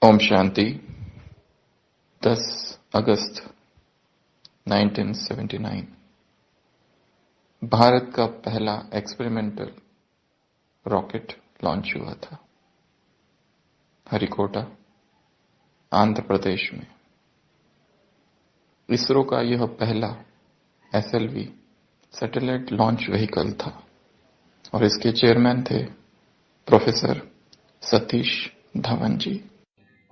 ओम शांति। 10 अगस्त 1979 भारत का पहला experimental rocket launch हुआ था हरिकोटा, आंध्र प्रदेश में। इसरो का यह पहला एसएलवी सैटेलाइट लॉन्च व्हीकल था और इसके चेयरमैन थे प्रोफेसर सतीश धवन जी।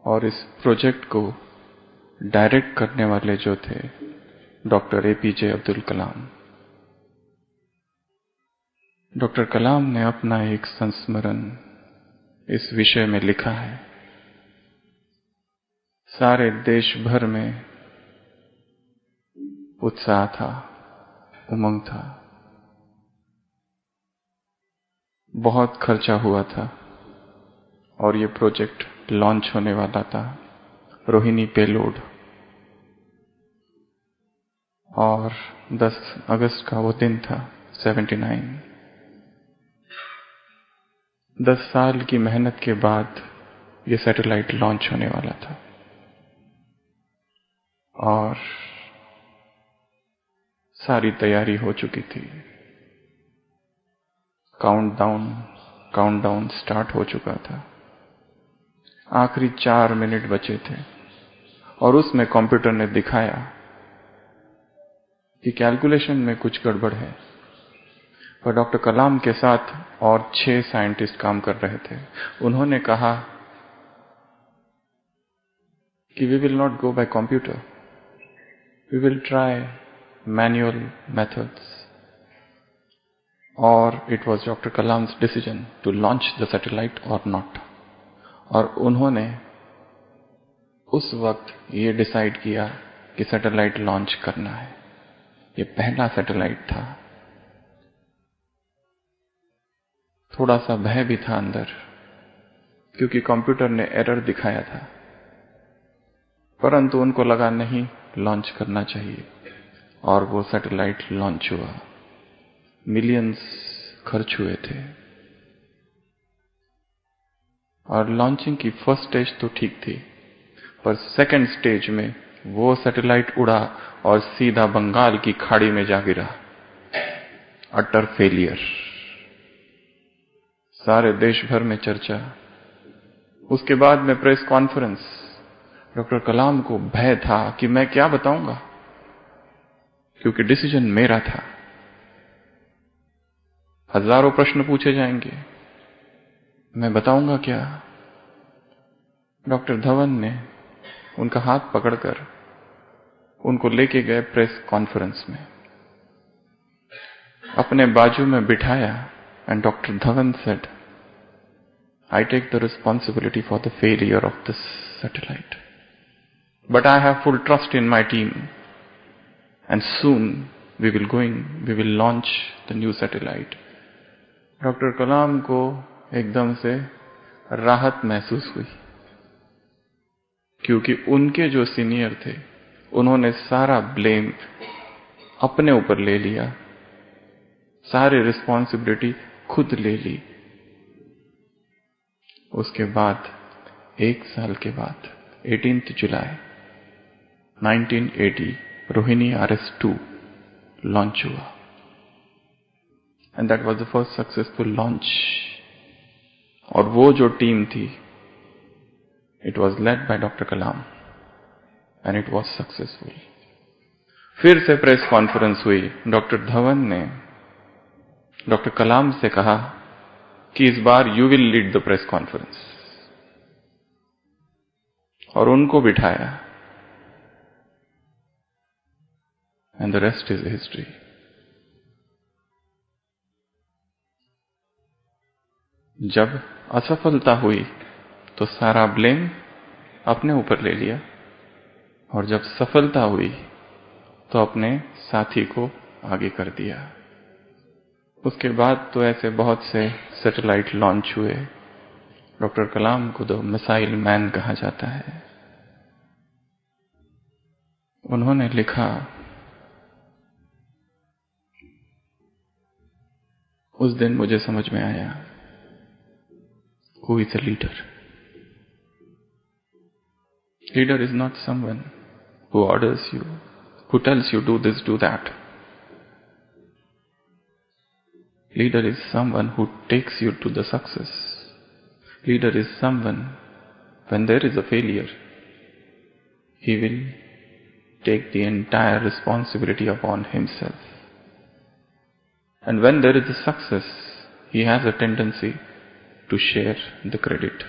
और इस प्रोजेक्ट को डायरेक्ट करने वाले जो थे doctor APJ Abdul Kalam. Doctor कलाम ने अपना एक संस्मरण इस विषय में लिखा है। सारे देश भर में उत्साह था, उमंग था, बहुत खर्चा हुआ था और ये प्रोजेक्ट लॉन्च होने वाला था, रोहिणी पेलोड। और 10 अगस्त का वो दिन था 79। 10 साल की मेहनत के बाद ये सैटेलाइट लॉन्च होने वाला था और सारी तैयारी हो चुकी थी। काउंटडाउन स्टार्ट हो चुका था। आखिरी 4 मिनट बचे थे और उसमें कंप्यूटर ने दिखाया कि कैलकुलेशन में कुछ गड़बड़ है। पर डॉक्टर कलाम के साथ और 6 साइंटिस्ट काम कर रहे थे। उन्होंने कहा कि we will not go by computer, we will try manual methods. और it was doctor Kalam's decision to launch the satellite or not. और उन्होंने उस वक्त ये डिसाइड किया कि सैटेलाइट लॉन्च करना है। ये पहला सैटेलाइट था। थोड़ा सा भय भी था अंदर, क्योंकि कंप्यूटर ने एरर दिखाया था, परंतु उनको लगा नहीं, लॉन्च करना चाहिए। और वो सैटेलाइट लॉन्च हुआ। मिलियंस खर्च हुए थे और लॉन्चिंग की फर्स्ट स्टेज तो ठीक थी, पर सेकंड स्टेज में वो सैटेलाइट उड़ा और सीधा बंगाल की खाड़ी में जा गिरा। Utter failure. सारे देश भर में चर्चा। उसके बाद में प्रेस कॉन्फ्रेंस। डॉक्टर कलाम को भय था कि मैं क्या बताऊंगा, क्योंकि डिसीजन मेरा था। हजारों प्रश्न पूछे जाएंगे, मैं बताऊंगा क्या। डॉक्टर धवन ने उनका हाथ पकड़कर उनको लेके गए प्रेस कॉन्फ्रेंस में, अपने बाजू में बिठाया। And doctor Dhawan said, I take the responsibility for the failure of this satellite. But I have full trust in my team. And soon we will launch the new satellite. Doctor Kalam को एकदम से राहत महसूस हुई, क्योंकि उनके जो सीनियर थे उन्होंने सारा ब्लेम अपने ऊपर ले लिया, सारी रिस्पॉन्सिबिलिटी खुद ले ली। उसके बाद 1 साल के बाद 18 जुलाई 1980 रोहिणी RS-2 लॉन्च हुआ। And that was the first successful launch. और वो जो टीम थी, it was led by doctor Kalam and it was successful. फिर से प्रेस कॉन्फ्रेंस हुई। डॉक्टर धवन ने डॉक्टर कलाम से कहा कि इस बार you will lead the press conference, और उनको बिठाया। And the rest is history. जब असफलता हुई तो सारा ब्लेम अपने ऊपर ले लिया, और जब सफलता हुई तो अपने साथी को आगे कर दिया। उसके बाद तो ऐसे बहुत से सैटेलाइट लॉन्च हुए। डॉक्टर कलाम को तो मिसाइल मैन कहा जाता है। उन्होंने लिखा, उस दिन मुझे समझ में आया who is a leader. Leader is not someone who orders you, who tells you do this, do that. Leader is someone who takes you to the success. Leader is someone, when there is a failure, he will take the entire responsibility upon himself. And when there is a success, he has a tendency to share the credit.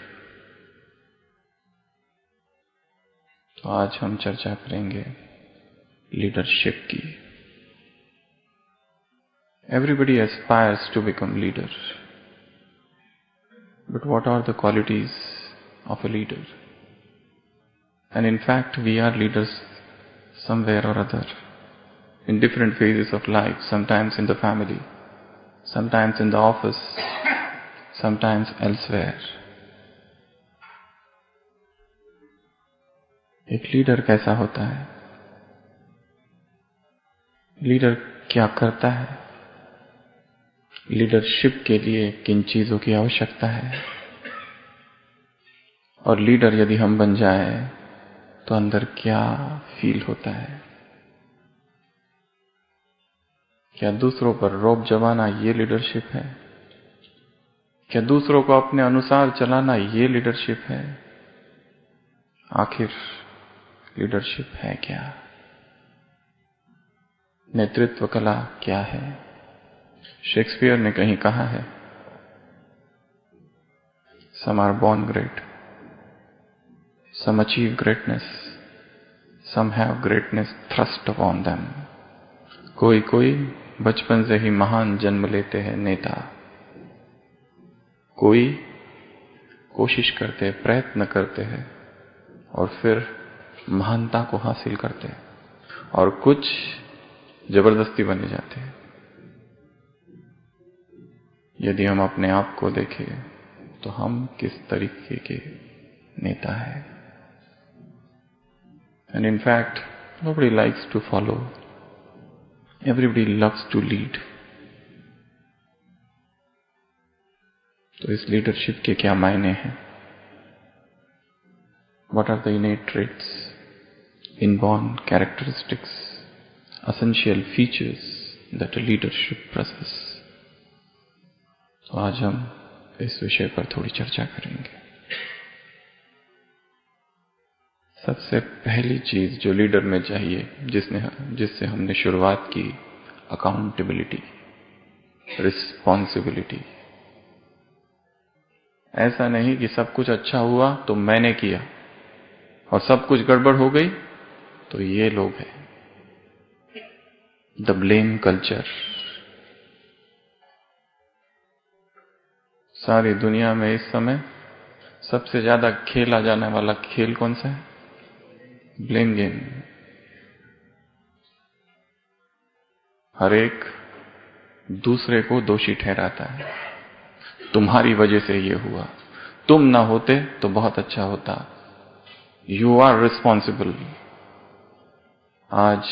तो आज हम चर्चा करेंगे leadership की. Everybody aspires to become leader. But what are the qualities of a leader? And in fact, we are leaders somewhere or other, in different phases of life, sometimes in the family, sometimes in the office, sometimes elsewhere. एक leader कैसा होता है? Leader क्या करता है? Leadership के लिए किन चीजों की आवश्यकता है? और लीडर यदि हम बन जाए तो अंदर क्या फील होता है? क्या दूसरों पर रौब जमाना ये लीडरशिप है? क्या दूसरों को अपने अनुसार चलाना ये लीडरशिप है? आखिर लीडरशिप है क्या? नेतृत्व कला क्या है? शेक्सपियर ने कहीं कहा है, some are born great, some achieve greatness, some have greatness thrust upon them. कोई कोई बचपन से ही महान जन्म लेते हैं नेता, कोई कोशिश करते, प्रयत्न करते हैं और फिर महानता को हासिल करते हैं, और कुछ जबरदस्ती बने जाते हैं. यदि हम अपने आप को देखें तो हम किस तरीके के नेता हैं? And in fact, nobody likes to follow. Everybody loves to lead. तो इस लीडरशिप के क्या मायने हैं? What are the innate traits, inborn characteristics, essential features that a leader should possess? तो आज हम इस विषय पर थोड़ी चर्चा करेंगे. सबसे पहली चीज जो लीडर में चाहिए, जिससे हमने शुरुआत की, अकाउंटेबिलिटी, रिस्पॉन्सिबिलिटी. ऐसा नहीं कि सब कुछ अच्छा हुआ तो मैंने किया और सब कुछ गड़बड़ हो गई तो ये लोग हैं. The blame culture. सारी दुनिया में इस समय सबसे ज्यादा खेला जाने वाला खेल कौन सा है? Blame game. हर एक दूसरे को दोषी ठहराता है. तुम्हारी वजह से ये हुआ, तुम ना होते तो बहुत अच्छा होता. You are responsible. आज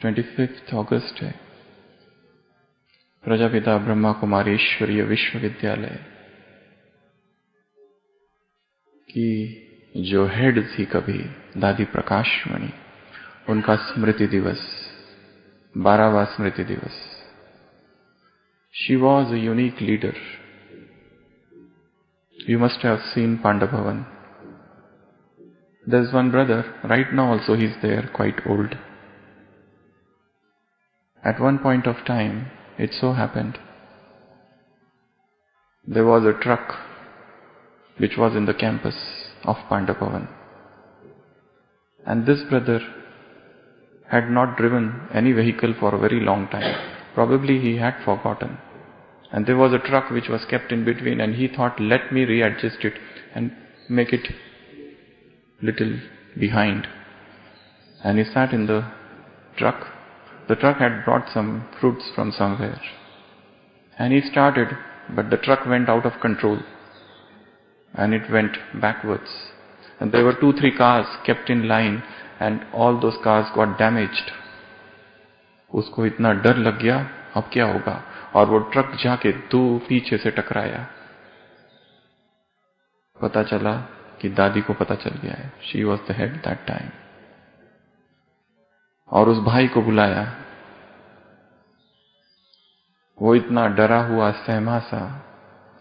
25 अगस्त है. प्रजापिता ब्रह्मा कुमारी ईश्वरीय विश्वविद्यालय की जो हेड थी कभी, दादी प्रकाशमणि, उनका स्मृति दिवस, 12वां स्मृति दिवस. She was a unique leader. You must have seen Panda Bhavan. There's one brother, right now also he's there, quite old. At one point of time, it so happened, there was a truck which was in the campus of Panda Bhavan. And this brother had not driven any vehicle for a very long time. Probably he had forgotten. And there was a truck which was kept in between, and he thought, let me readjust it and make it little behind. And he sat in the truck. The truck had brought some fruits from somewhere. And he started, but the truck went out of control. And it went backwards. And there were 2-3 cars kept in line, and all those cars got damaged. उसको इतना डर लग गया, अब क्या होगा, और वो ट्रक जाके 2 पीछे से टकराया. पता चला कि दादी को पता चल गया है, she was the head that time, और उस भाई को बुलाया। वो इतना डरा हुआ, सहमा सा,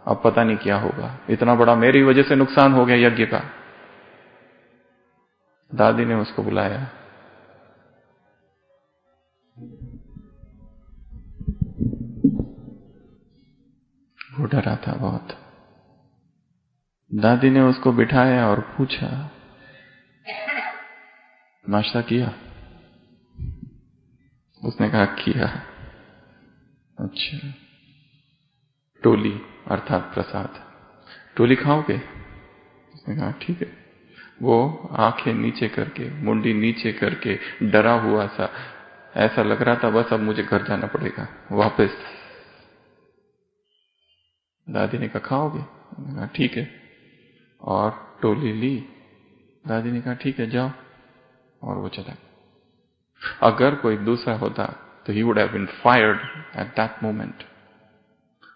अब पता नहीं क्या होगा, इतना बड़ा मेरी वजह से नुकसान हो गया यज्ञ का। दादी ने उसको बुलाया। वो डरा था बहुत। दादी ने उसको बिठाया और पूछा, नाश्ता किया? उसने कहा किया। अच्छा, टोली अर्थात प्रसाद, टोली खाओगे? उसने कहा ठीक है। वो आंखें नीचे करके, मुंडी नीचे करके, डरा हुआ सा, ऐसा लग रहा था बस अब मुझे घर जाना पड़ेगा वापस। दादी ने कहा खाओगे? उसने कहा ठीक है, और टोली ली। दादी ने कहा ठीक है जाओ, और वो चला। अगर कोई दूसरा होता तो he would have been fired at that moment.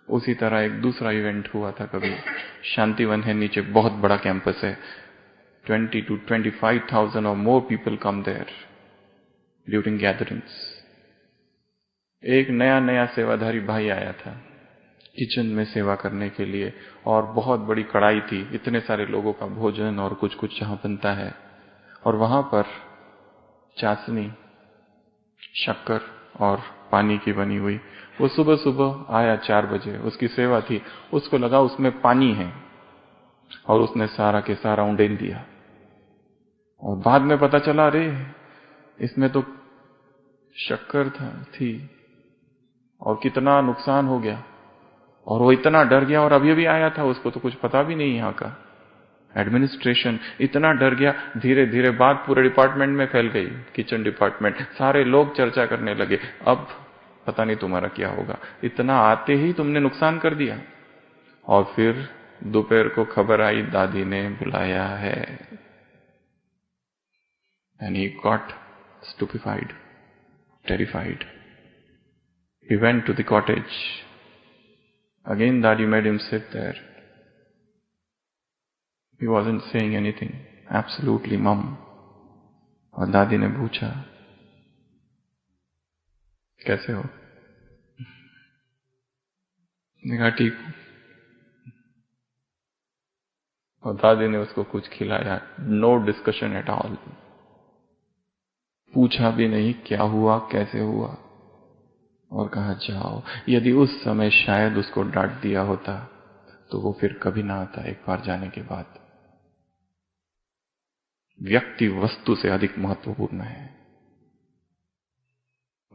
उसी तरह एक दूसरा इवेंट हुआ था कभी, शांतिवन है नीचे, बहुत बड़ा कैंपस है, 20 to 25,000 और more people come there during gatherings. एक नया नया सेवाधारी भाई आया था किचन में सेवा करने के लिए, और बहुत बड़ी कढ़ाई थी, इतने सारे लोगों का भोजन और कुछ कुछ जहां बनता है, और वहां पर चाशनी, शक्कर और पानी की बनी हुई। वो सुबह सुबह आया 4 बजे, उसकी सेवा थी, उसको लगा उसमें पानी है, और उसने सारा के सारा उंडेल दिया। और बाद में पता चला अरे इसमें तो शक्कर थी, और कितना नुकसान हो गया। और वो इतना डर गया, और अभी अभी आया था, उसको तो कुछ पता भी नहीं यहाँ का एडमिनिस्ट्रेशन, इतना डर गया। धीरे धीरे बात पूरे डिपार्टमेंट में फैल गई, किचन डिपार्टमेंट, सारे लोग चर्चा करने लगे, अब पता नहीं तुम्हारा क्या होगा, इतना आते ही तुमने नुकसान कर दिया। और फिर दोपहर को खबर आई दादी ने बुलाया है, and he got stupefied, terrified. He went to the cottage. Again Daddy made him sit there. He wasn't saying anything, absolutely mum. और दादी ने पूछा कैसे हो? ने कहा ठीक। और दादी ने उसको कुछ खिलाया, नो डिस्कशन एट ऑल, पूछा भी नहीं क्या हुआ कैसे हुआ, और कहा जाओ। यदि उस समय शायद उसको डांट दिया होता तो वो फिर कभी ना आता। एक बार जाने के बाद व्यक्ति वस्तु से अधिक महत्वपूर्ण है।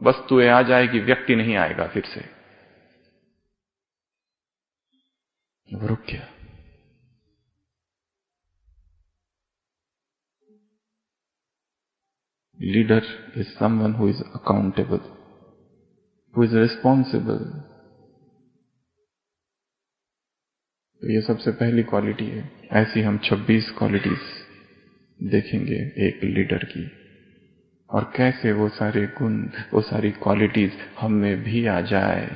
वस्तुएं आ जाएगी, व्यक्ति नहीं आएगा फिर से। वो रुक गया। Leader is someone who is accountable, who is responsible. तो ये सबसे पहली क्वालिटी है। ऐसी हम 26 क्वालिटीज देखेंगे एक लीडर की, और कैसे वो सारे गुण, वो सारी क्वालिटीज हम में भी आ जाए।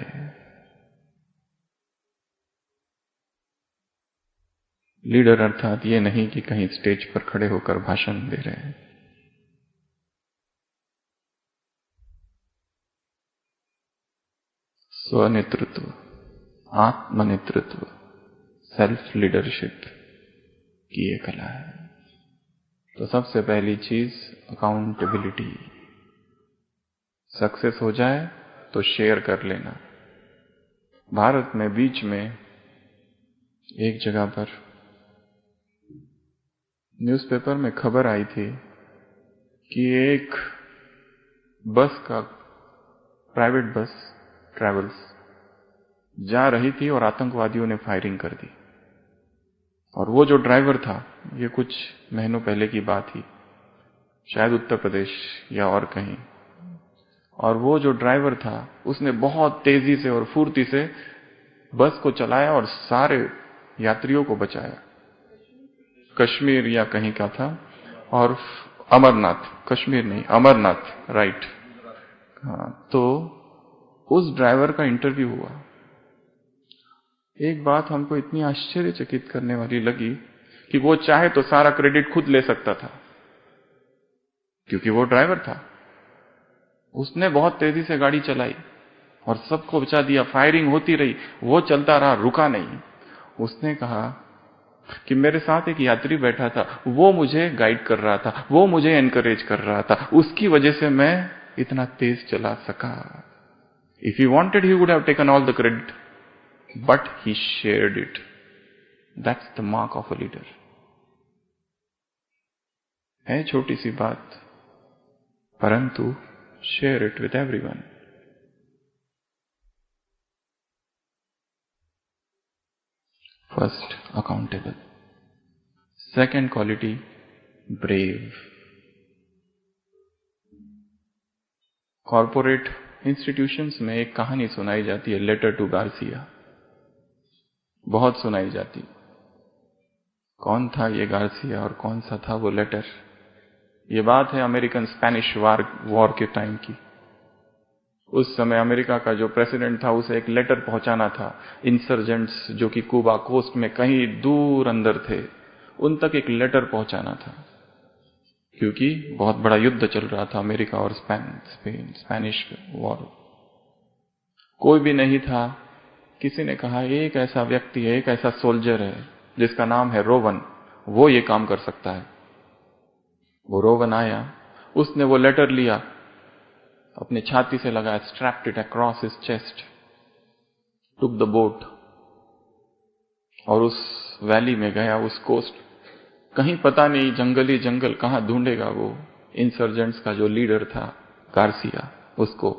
लीडर अर्थात ये नहीं कि कहीं स्टेज पर खड़े होकर भाषण दे रहे हैं। स्वनेतृत्व, आत्मनेतृत्व, सेल्फ लीडरशिप की ये कला है। तो सबसे पहली चीज अकाउंटेबिलिटी। सक्सेस हो जाए तो शेयर कर लेना। भारत में बीच में एक जगह पर न्यूज़पेपर में खबर आई थी कि एक बस का, प्राइवेट बस ट्रैवल्स जा रही थी और आतंकवादियों ने फायरिंग कर दी। और वो जो ड्राइवर था, ये कुछ महीनों पहले की बात ही, शायद उत्तर प्रदेश या और कहीं, और वो जो ड्राइवर था उसने बहुत तेजी से और फुर्ती से बस को चलाया और सारे यात्रियों को बचाया। कश्मीर या कहीं का था, और अमरनाथ, कश्मीर नहीं अमरनाथ, राइट। हाँ, तो उस ड्राइवर का इंटरव्यू हुआ। एक बात हमको इतनी आश्चर्यचकित करने वाली लगी कि वो चाहे तो सारा क्रेडिट खुद ले सकता था, क्योंकि वो ड्राइवर था। उसने बहुत तेजी से गाड़ी चलाई और सबको बचा दिया, फायरिंग होती रही, वो चलता रहा, रुका नहीं। उसने कहा कि मेरे साथ एक यात्री बैठा था, वो मुझे गाइड कर रहा था, वो मुझे एनकरेज कर रहा था, उसकी वजह से मैं इतना तेज चला सका। If he wanted he would have taken all the credit, but he shared it. That's the mark of a leader. है छोटी सी बात, परंतु share it with everyone. First, accountable. Second quality, brave. Corporate institutions में एक कहानी सुनाई जाती है, लेटर टू गार्सिया। बहुत सुनाई जाती। कौन था ये गार्सिया और कौन सा था वो लेटर? ये बात है अमेरिकन स्पेनिश वॉर के टाइम की। उस समय अमेरिका का जो प्रेसिडेंट था, उसे एक लेटर पहुंचाना था। इंसर्जेंट्स जो कि क्यूबा कोस्ट में कहीं दूर अंदर थे, उन तक एक लेटर पहुंचाना था, क्योंकि बहुत बड़ा युद्ध चल रहा था अमेरिका और स्पेनिश वॉर। कोई भी नहीं था। किसी ने कहा एक ऐसा व्यक्ति है, एक ऐसा सोल्जर है जिसका नाम है रोवन, वो ये काम कर सकता है। वो रोवन आया, उसने वो लेटर लिया, अपने छाती से लगाया, strapped it across his chest, took the boat और उस वैली में गया, उस कोस्ट। कहीं पता नहीं, जंगली जंगल, कहां ढूंढेगा वो इंसर्जेंट्स का जो लीडर था गार्सिया, उसको।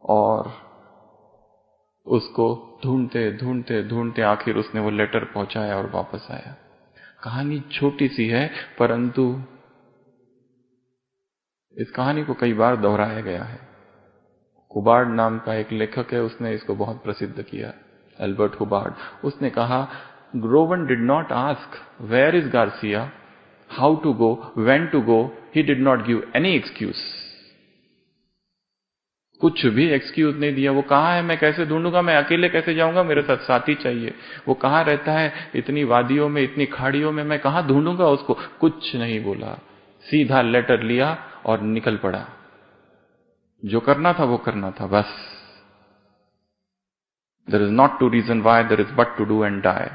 और उसको ढूंढते ढूंढते ढूंढते आखिर उसने वो लेटर पहुंचाया और वापस आया। कहानी छोटी सी है, परंतु इस कहानी को कई बार दोहराया गया है। हुबार्ड नाम का एक लेखक है, उसने इसको बहुत प्रसिद्ध किया, एल्बर्ट हुबार्ड। उसने कहा, Rowan did not ask where is Garcia, how to go, when to go, he did not give any excuse. कुछ भी एक्सक्यूज नहीं दिया। वो कहाँ है, मैं कैसे ढूंढूंगा, मैं अकेले कैसे जाऊंगा, मेरे साथ साथी चाहिए। वो कहाँ रहता है, इतनी वादियों में, इतनी खाड़ियों में, मैं कहाँ ढूंढूंगा उसको। कुछ नहीं बोला, सीधा लेटर लिया और निकल पड़ा। जो करना था वो करना था, बस। There is not to reason why, there is but to do and die.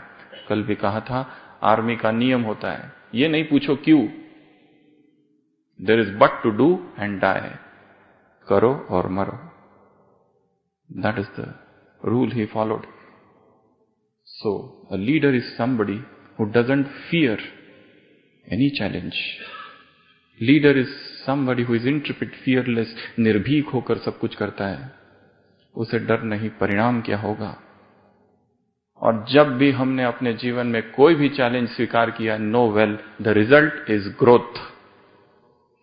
कल भी कहा था, आर्मी का नियम होता है, ये नहीं पूछो क्यों, there is but to do and die. करो और मरो। That is the rule he followed. So, a leader is somebody who doesn't fear any challenge. Leader is somebody who is intrepid, fearless, निर्भीक होकर सब कुछ करता है। उसे डर नहीं परिणाम क्या होगा। और जब भी हमने अपने जीवन में कोई भी चैलेंज स्वीकार किया, no well, the result is growth.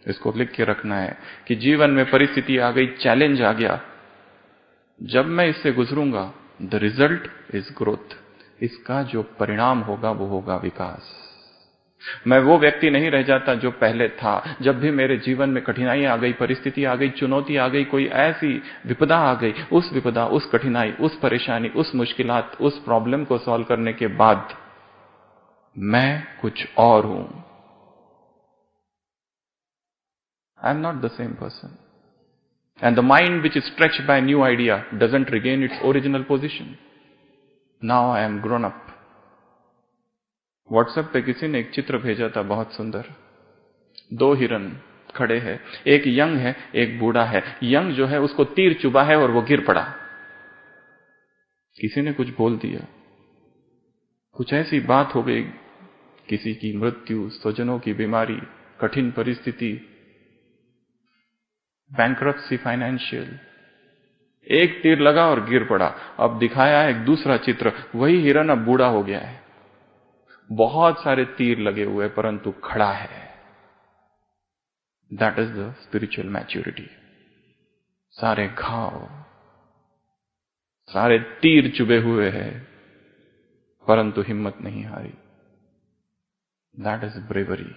इसको लिख के रखना है कि जीवन में परिस्थिति आ गई, चैलेंज आ गया, जब मैं इससे गुजरूंगा, द रिजल्ट इज ग्रोथ। इसका जो परिणाम होगा वो होगा विकास। मैं वो व्यक्ति नहीं रह जाता जो पहले था। जब भी मेरे जीवन में कठिनाई आ गई, परिस्थिति आ गई, चुनौती आ गई, कोई ऐसी विपदा आ गई, उस विपदा, उस कठिनाई, उस परेशानी, उस मुश्किलात, उस प्रॉब्लम को सॉल्व करने के बाद मैं कुछ और हूं। I am not the same person. And the mind which is stretched by a new idea doesn't regain its original position. Now I am grown up. WhatsApp पे किसी ने एक चित्र भेजा था, बहुत सुंदर। दो हिरन खड़े हैं, एक यंग है, एक बूढ़ा है। यंग जो है उसको तीर चुभा है और वो गिर पड़ा। किसी ने कुछ बोल दिया, कुछ ऐसी बात हो गई, किसी की मृत्यु, स्वजनों की बीमारी, कठिन परिस्थिति, बैंक्रप्सी, फाइनेंशियल। एक तीर लगा और गिर पड़ा। अब दिखाया एक दूसरा चित्र, वही हिरन अब बूढ़ा हो गया है, बहुत सारे तीर लगे हुए, परंतु खड़ा है। That is the spiritual maturity. सारे घाव, सारे तीर चुभे हुए हैं, परंतु हिम्मत नहीं हारी। That is bravery.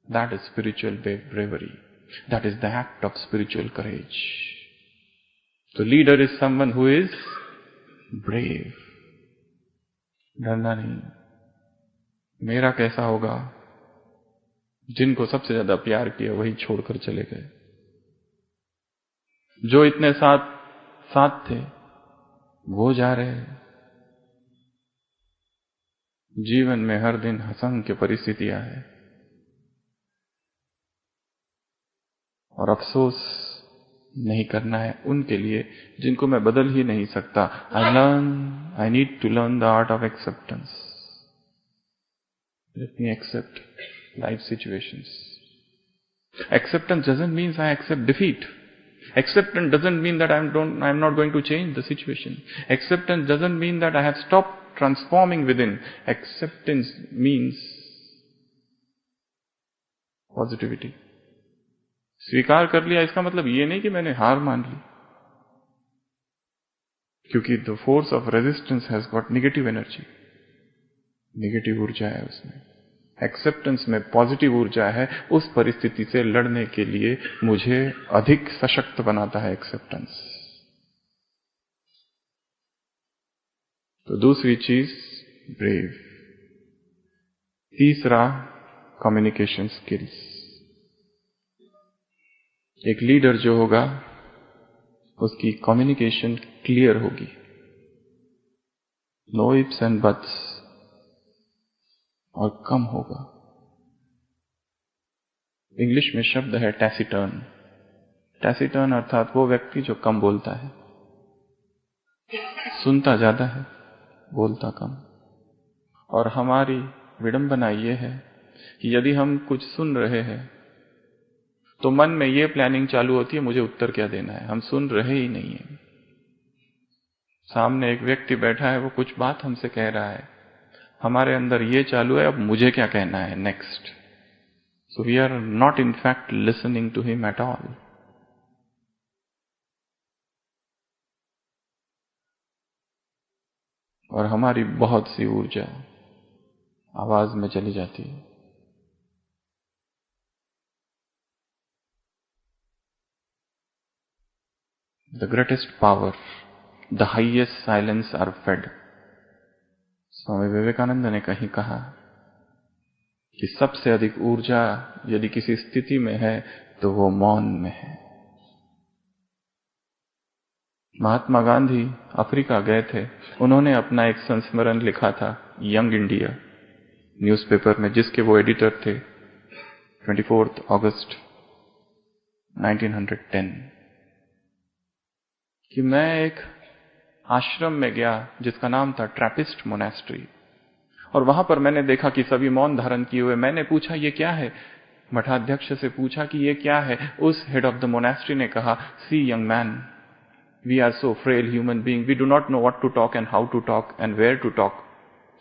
That is spiritual bravery. That is the act of spiritual courage. The leader is someone who is brave. डरना नहीं, मेरा कैसा होगा? जिनको सबसे ज्यादा प्यार किया वही छोड़कर चले गए, जो इतने साथ साथ थे वो जा रहे हैं। जीवन में हर दिन असंख्य परिस्थितियां हैं और अफसोस नहीं करना है उनके लिए जिनको मैं बदल ही नहीं सकता। I need to learn the art of acceptance. Let me accept life situations. Acceptance doesn't mean I accept defeat. Acceptance doesn't mean that I'm not going to change the situation. Acceptance doesn't mean that I have stopped transforming within. Acceptance means positivity. स्वीकार कर लिया इसका मतलब ये नहीं कि मैंने हार मान ली, क्योंकि the force of resistance has got negative energy. Negative ऊर्जा है उसमें। एक्सेप्टेंस में पॉजिटिव ऊर्जा है। उस परिस्थिति से लड़ने के लिए मुझे अधिक सशक्त बनाता है एक्सेप्टेंस। तो दूसरी चीज ब्रेव। तीसरा कम्युनिकेशन स्किल्स। एक लीडर जो होगा उसकी कम्युनिकेशन क्लियर होगी, नो इफ्स एंड बट्स, और कम होगा। इंग्लिश में शब्द है टैसिटर्न। टैसिटर्न अर्थात वो व्यक्ति जो कम बोलता है, सुनता ज्यादा है, बोलता कम। और हमारी विडंबना ये है कि यदि हम कुछ सुन रहे हैं तो मन में ये प्लानिंग चालू होती है मुझे उत्तर क्या देना है। हम सुन रहे ही नहीं है। सामने एक व्यक्ति बैठा है, वो कुछ बात हमसे कह रहा है, हमारे अंदर ये चालू है अब मुझे क्या कहना है next. So we are not in fact listening to him at all. और हमारी बहुत सी ऊर्जा आवाज में चली जाती है। The greatest power, the highest silence are fed. Swami Vivekananda ने कहीं कहा कि सबसे अधिक ऊर्जा यदि किसी स्थिति में है तो वो मौन में है। महात्मा गांधी अफ्रीका गए थे, उन्होंने अपना एक संस्मरण लिखा था यंग इंडिया न्यूज़पेपर में, जिसके वो एडिटर थे। 24 अगस्त 1910 कि मैं एक आश्रम में गया जिसका नाम था ट्रैपिस्ट मोनेस्ट्री, और वहां पर मैंने देखा कि सभी मौन धारण किए हुए। मैंने पूछा ये क्या है, मठाध्यक्ष से पूछा कि ये क्या है। उस हेड ऑफ द मोनेस्ट्री ने कहा, see young man, we are so frail human being, we do not know what to talk and how to talk and where to talk,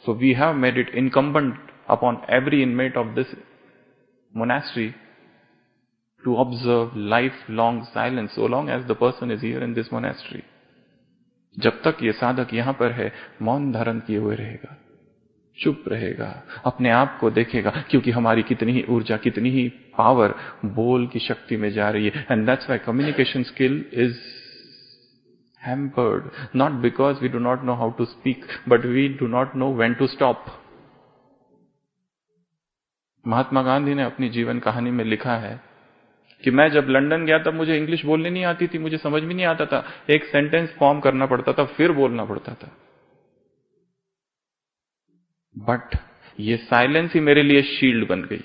so we have made it incumbent upon every inmate of this monastery to observe lifelong silence so long as the person is here in this monastery. जब तक ये साधक यहां पर है मौन धारण किए हुए रहेगा, चुप रहेगा, अपने आप को देखेगा, क्योंकि हमारी कितनी ही ऊर्जा, कितनी ही पावर बोल की शक्ति में जा रही है। And that's why communication skill is hampered, not because we do not know how to speak, but we do not know when to stop. Mahatma Gandhi ने अपनी जीवन कहानी में लिखा है कि मैं जब लंदन गया तब मुझे इंग्लिश बोलनी नहीं आती थी, मुझे समझ भी नहीं आता था, एक सेंटेंस फॉर्म करना पड़ता था फिर बोलना पड़ता था। बट ये साइलेंस ही मेरे लिए शील्ड बन गई।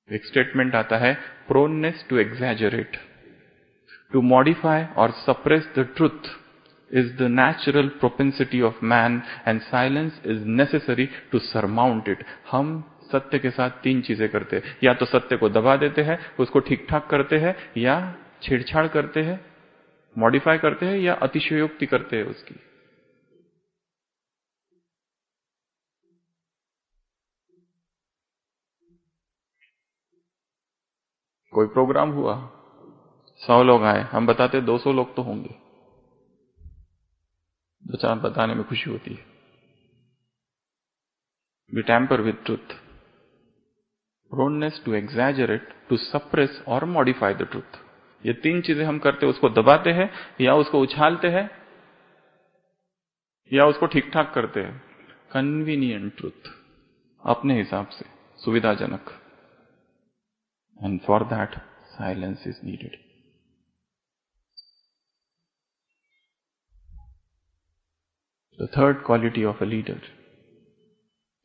एक स्टेटमेंट आता है, proneness to exaggerate, to modify or suppress the truth is the natural propensity of man and silence is necessary to surmount it. हम सत्य के साथ तीन चीजें करते हैं, या तो सत्य को दबा देते हैं, उसको ठीक ठाक करते हैं, या छेड़छाड़ करते हैं, मॉडिफाई करते हैं, या अतिशयोक्ति करते हैं उसकी। कोई प्रोग्राम हुआ, 100 लोग आए, हम बताते 200 लोग तो होंगे, दो चार बताने में खुशी होती है। We tamper with truth. Proneness to exaggerate, to suppress or modify the truth. ये तीन चीजें हम करते हैं, उसको दबाते हैं, या उसको उछालते हैं, या उसको ठीक ठाक करते हैं। कन्वीनियंट ट्रुथ, अपने हिसाब से सुविधाजनक, and for that silence is needed. The third quality of a leader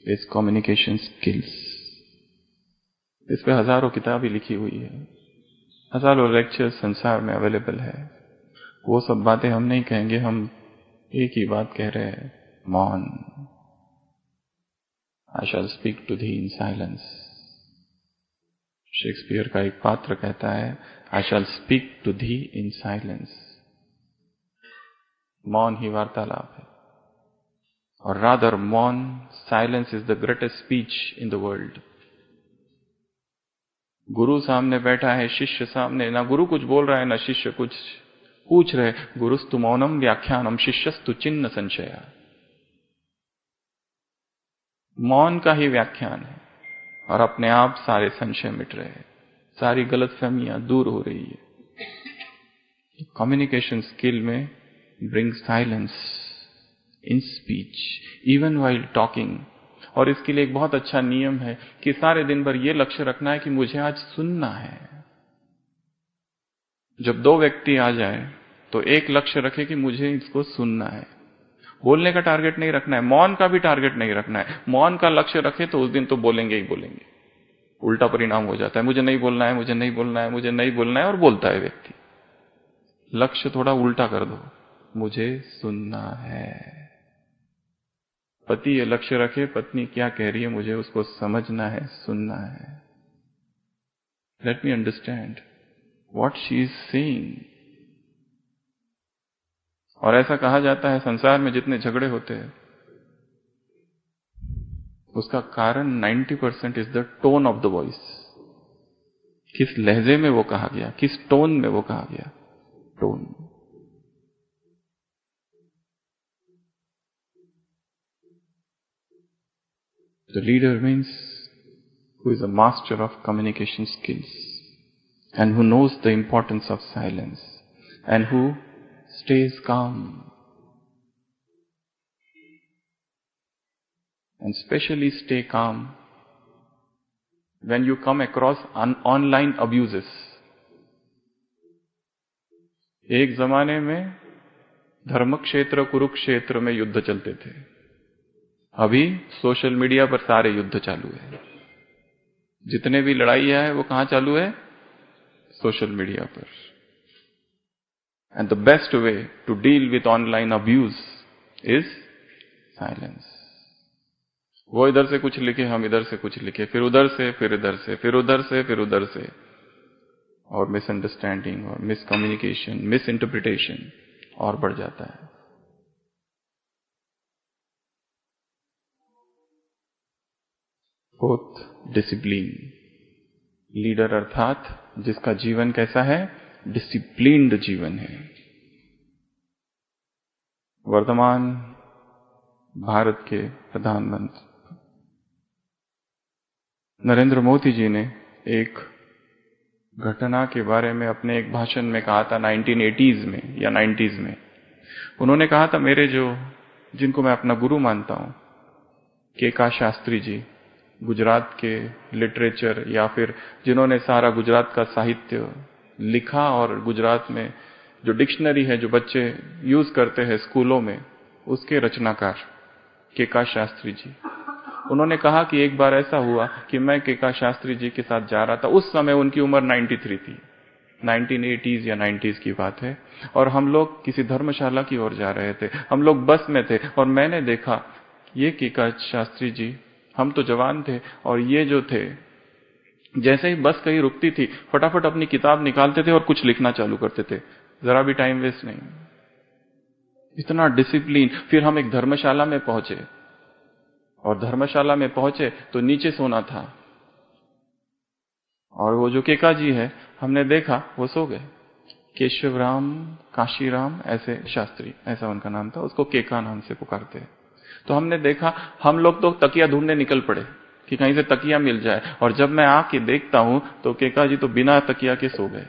is communication skills. इस पे हजारों किताबें लिखी हुई है, हजारों लेक्चर्स संसार में अवेलेबल है. वो सब बातें हम नहीं कहेंगे, हम एक ही बात कह रहे हैं, मौन. I shall speak to thee in silence. Shakespeare का एक पात्र कहता है, I shall speak to thee in silence. मौन ही वार्तालाप है. और rather मौन, silence is the greatest speech in the world. गुरु सामने बैठा है, शिष्य सामने, ना गुरु कुछ बोल रहा है ना शिष्य कुछ पूछ रहे. गुरुस्तु मौनम व्याख्यानम शिष्यस्तु चिन्ह संशया. मौन का ही व्याख्यान है और अपने आप सारे संशय मिट रहे हैं, सारी गलतफहमियां दूर हो रही है. कम्युनिकेशन स्किल में bring silence in speech even while talking. और इसके लिए एक बहुत अच्छा नियम है कि सारे दिन भर ये लक्ष्य रखना है कि मुझे आज सुनना है. जब दो व्यक्ति आ जाए तो एक लक्ष्य रखे कि मुझे इसको सुनना है. बोलने का टारगेट नहीं रखना है, मौन का भी टारगेट नहीं रखना है. मौन का लक्ष्य रखे तो उस दिन तो बोलेंगे ही बोलेंगे. उल्टा परिणाम हो जाता है, मुझे नहीं बोलना है, मुझे नहीं बोलना है, मुझे नहीं बोलना है, और बोलता है व्यक्ति. लक्ष्य थोड़ा उल्टा कर दो, मुझे सुनना है. पति ये लक्ष्य रखे, पत्नी क्या कह रही है मुझे उसको समझना है, सुनना है. Let me understand what she is saying. और ऐसा कहा जाता है संसार में जितने झगड़े होते हैं उसका कारण 90% is the tone of the voice. किस लहजे में वो कहा गया, किस टोन में वो कहा गया. Tone. The leader means who is a master of communication skills and who knows the importance of silence and who stays calm. And especially stay calm when you come across online abuses. एक जमाने में धर्म क्षेत्र कुरुक्षेत्र में युद्ध चलते थे. अभी सोशल मीडिया पर सारे युद्ध चालू है. जितने भी लड़ाइयां है वो कहां चालू है, सोशल मीडिया पर. And the best way to deal with online abuse is silence. वो इधर से कुछ लिखे, हम इधर से कुछ लिखे, फिर उधर से, फिर इधर से, फिर उधर से, फिर उधर से, और मिसअंडरस्टैंडिंग और मिसकम्युनिकेशन, मिस इंटरप्रिटेशन और बढ़ जाता है. Fourth, discipline. लीडर अर्थात जिसका जीवन कैसा है, डिसिप्लिन्ड जीवन है. वर्तमान भारत के प्रधानमंत्री नरेंद्र मोदी जी ने एक घटना के बारे में अपने एक भाषण में कहा था 1980s में या 90s में. उन्होंने कहा था, मेरे जिनको मैं अपना गुरु मानता हूं, के शास्त्री जी, गुजरात के लिटरेचर या फिर जिन्होंने सारा गुजरात का साहित्य लिखा, और गुजरात में जो डिक्शनरी है जो बच्चे यूज करते हैं स्कूलों में, उसके रचनाकार के शास्त्री जी. उन्होंने कहा कि एक बार ऐसा हुआ कि मैं के शास्त्री जी के साथ जा रहा था. उस समय उनकी उम्र 93 थी. 1980s या 90s की बात है. और हम लोग किसी धर्मशाला की ओर जा रहे थे. हम लोग बस में थे और मैंने देखा ये के शास्त्री जी, हम तो जवान थे, और ये जो थे, जैसे ही बस कहीं रुकती थी फटाफट अपनी किताब निकालते थे और कुछ लिखना चालू करते थे, जरा भी टाइम वेस्ट नहीं. इतना डिसिप्लिन. फिर हम एक धर्मशाला में पहुंचे, और धर्मशाला में पहुंचे तो नीचे सोना था, और वो जो केका जी है हमने देखा वो सो गए. केशवराम काशीराम ऐसे शास्त्री, ऐसा उनका नाम था, उसको केका नाम से पुकारते हैं. तो हमने देखा, हम लोग तो तकिया ढूंढने निकल पड़े कि कहीं से तकिया मिल जाए, और जब मैं आके देखता हूं तो केका जी तो बिना तकिया के सो गए.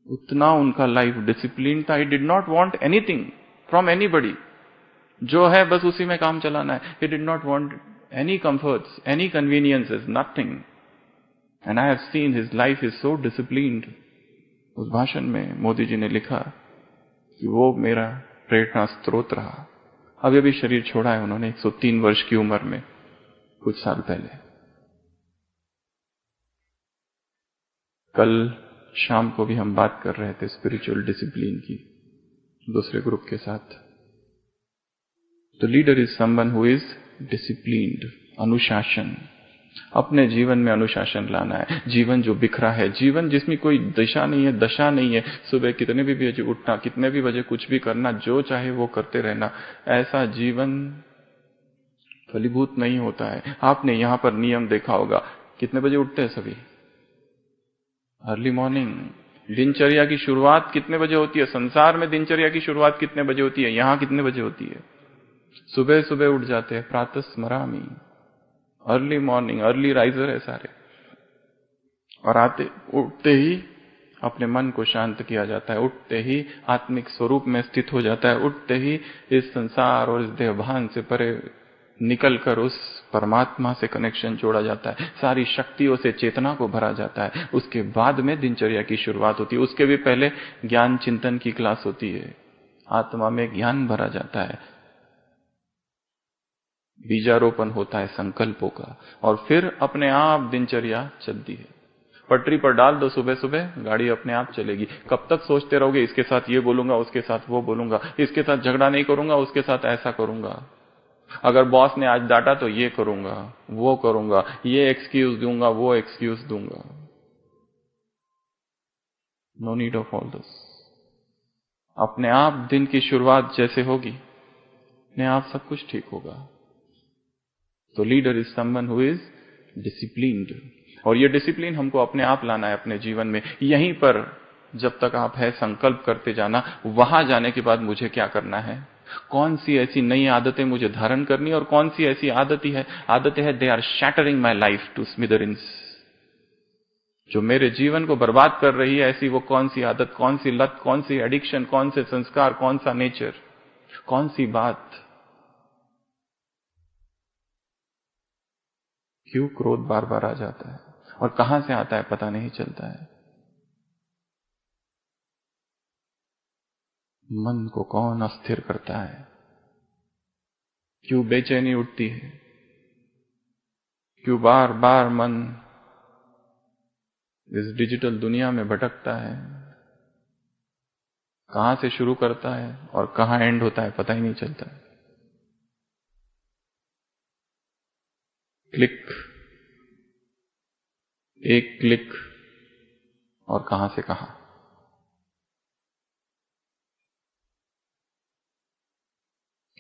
उतना उनका लाइफ डिसिप्लिन था. ही did not want anything from anybody. जो है बस उसी में काम चलाना है. He did not want any comforts, any conveniences, nothing. And I have seen his life is so disciplined. उस भाषण में मोदी जी ने लिखा कि वो मेरा प्रेरणा स्रोत रहा. अब अभी शरीर छोड़ा है उन्होंने 103 वर्ष की उम्र में, कुछ साल पहले. कल शाम को भी हम बात कर रहे थे स्पिरिचुअल डिसिप्लिन की दूसरे ग्रुप के साथ. The leader is someone who is disciplined. अनुशासन, अपने जीवन में अनुशासन लाना है. जीवन जो बिखरा है, जीवन जिसमें कोई दिशा नहीं है, दशा नहीं है, सुबह कितने भी बजे उठना, कितने भी बजे कुछ भी करना, जो चाहे वो करते रहना, ऐसा जीवन फलीभूत नहीं होता है. आपने यहां पर नियम देखा होगा. कितने बजे उठते हैं सभी? Early morning. दिनचर्या की शुरुआत कितने बजे होती है? संसार में दिनचर्या की शुरुआत कितने बजे होती है? यहां कितने बजे होती है? सुबह सुबह उठ जाते हैं. प्रातः स्मरामि. अर्ली मॉर्निंग, अर्ली राइजर है सारे. और उठते ही अपने मन को शांत किया जाता है. उठते ही आत्मिक स्वरूप में स्थित हो जाता है. उठते ही इस संसार और इस देहभान से परे निकलकर उस परमात्मा से कनेक्शन जोड़ा जाता है. सारी शक्तियों से चेतना को भरा जाता है. उसके बाद में दिनचर्या की शुरुआत होती है. उसके भी पहले ज्ञान चिंतन की क्लास होती है. आत्मा में ज्ञान भरा जाता है. बीजारोपण होता है संकल्पों का. और फिर अपने आप दिनचर्या चलती है. पटरी पर डाल दो सुबह सुबह, गाड़ी अपने आप चलेगी. कब तक सोचते रहोगे इसके साथ ये बोलूंगा, उसके साथ वो बोलूंगा, इसके साथ झगड़ा नहीं करूंगा, उसके साथ ऐसा करूंगा, अगर बॉस ने आज डांटा तो ये करूंगा, वो करूंगा, ये एक्सक्यूज दूंगा, वो एक्सक्यूज दूंगा. No need of all this. अपने आप दिन की शुरुआत जैसे होगी, अपने आप सब कुछ ठीक होगा. तो leader is someone who is disciplined. और ये डिसिप्लिन हमको अपने आप लाना है अपने जीवन में. यहीं पर जब तक आप है संकल्प करते जाना. वहां जाने के बाद मुझे क्या करना है, कौन सी ऐसी नई आदतें मुझे धारण करनी, और कौन सी ऐसी आदतें हैं they are shattering my life to smithereens, जो मेरे जीवन को बर्बाद कर रही है. ऐसी वो कौन सी आदत, कौन सी लत, कौन सी एडिक्शन, कौन से संस्कार, कौन सा नेचर, कौन सी बात. क्यों क्रोध बार बार आ जाता है और कहां से आता है पता नहीं चलता है. मन को कौन अस्थिर करता है? क्यों बेचैनी उठती है? क्यों बार बार मन इस डिजिटल दुनिया में भटकता है? कहां से शुरू करता है और कहां एंड होता है पता ही नहीं चलता है. क्लिक, एक क्लिक और कहां से कहां.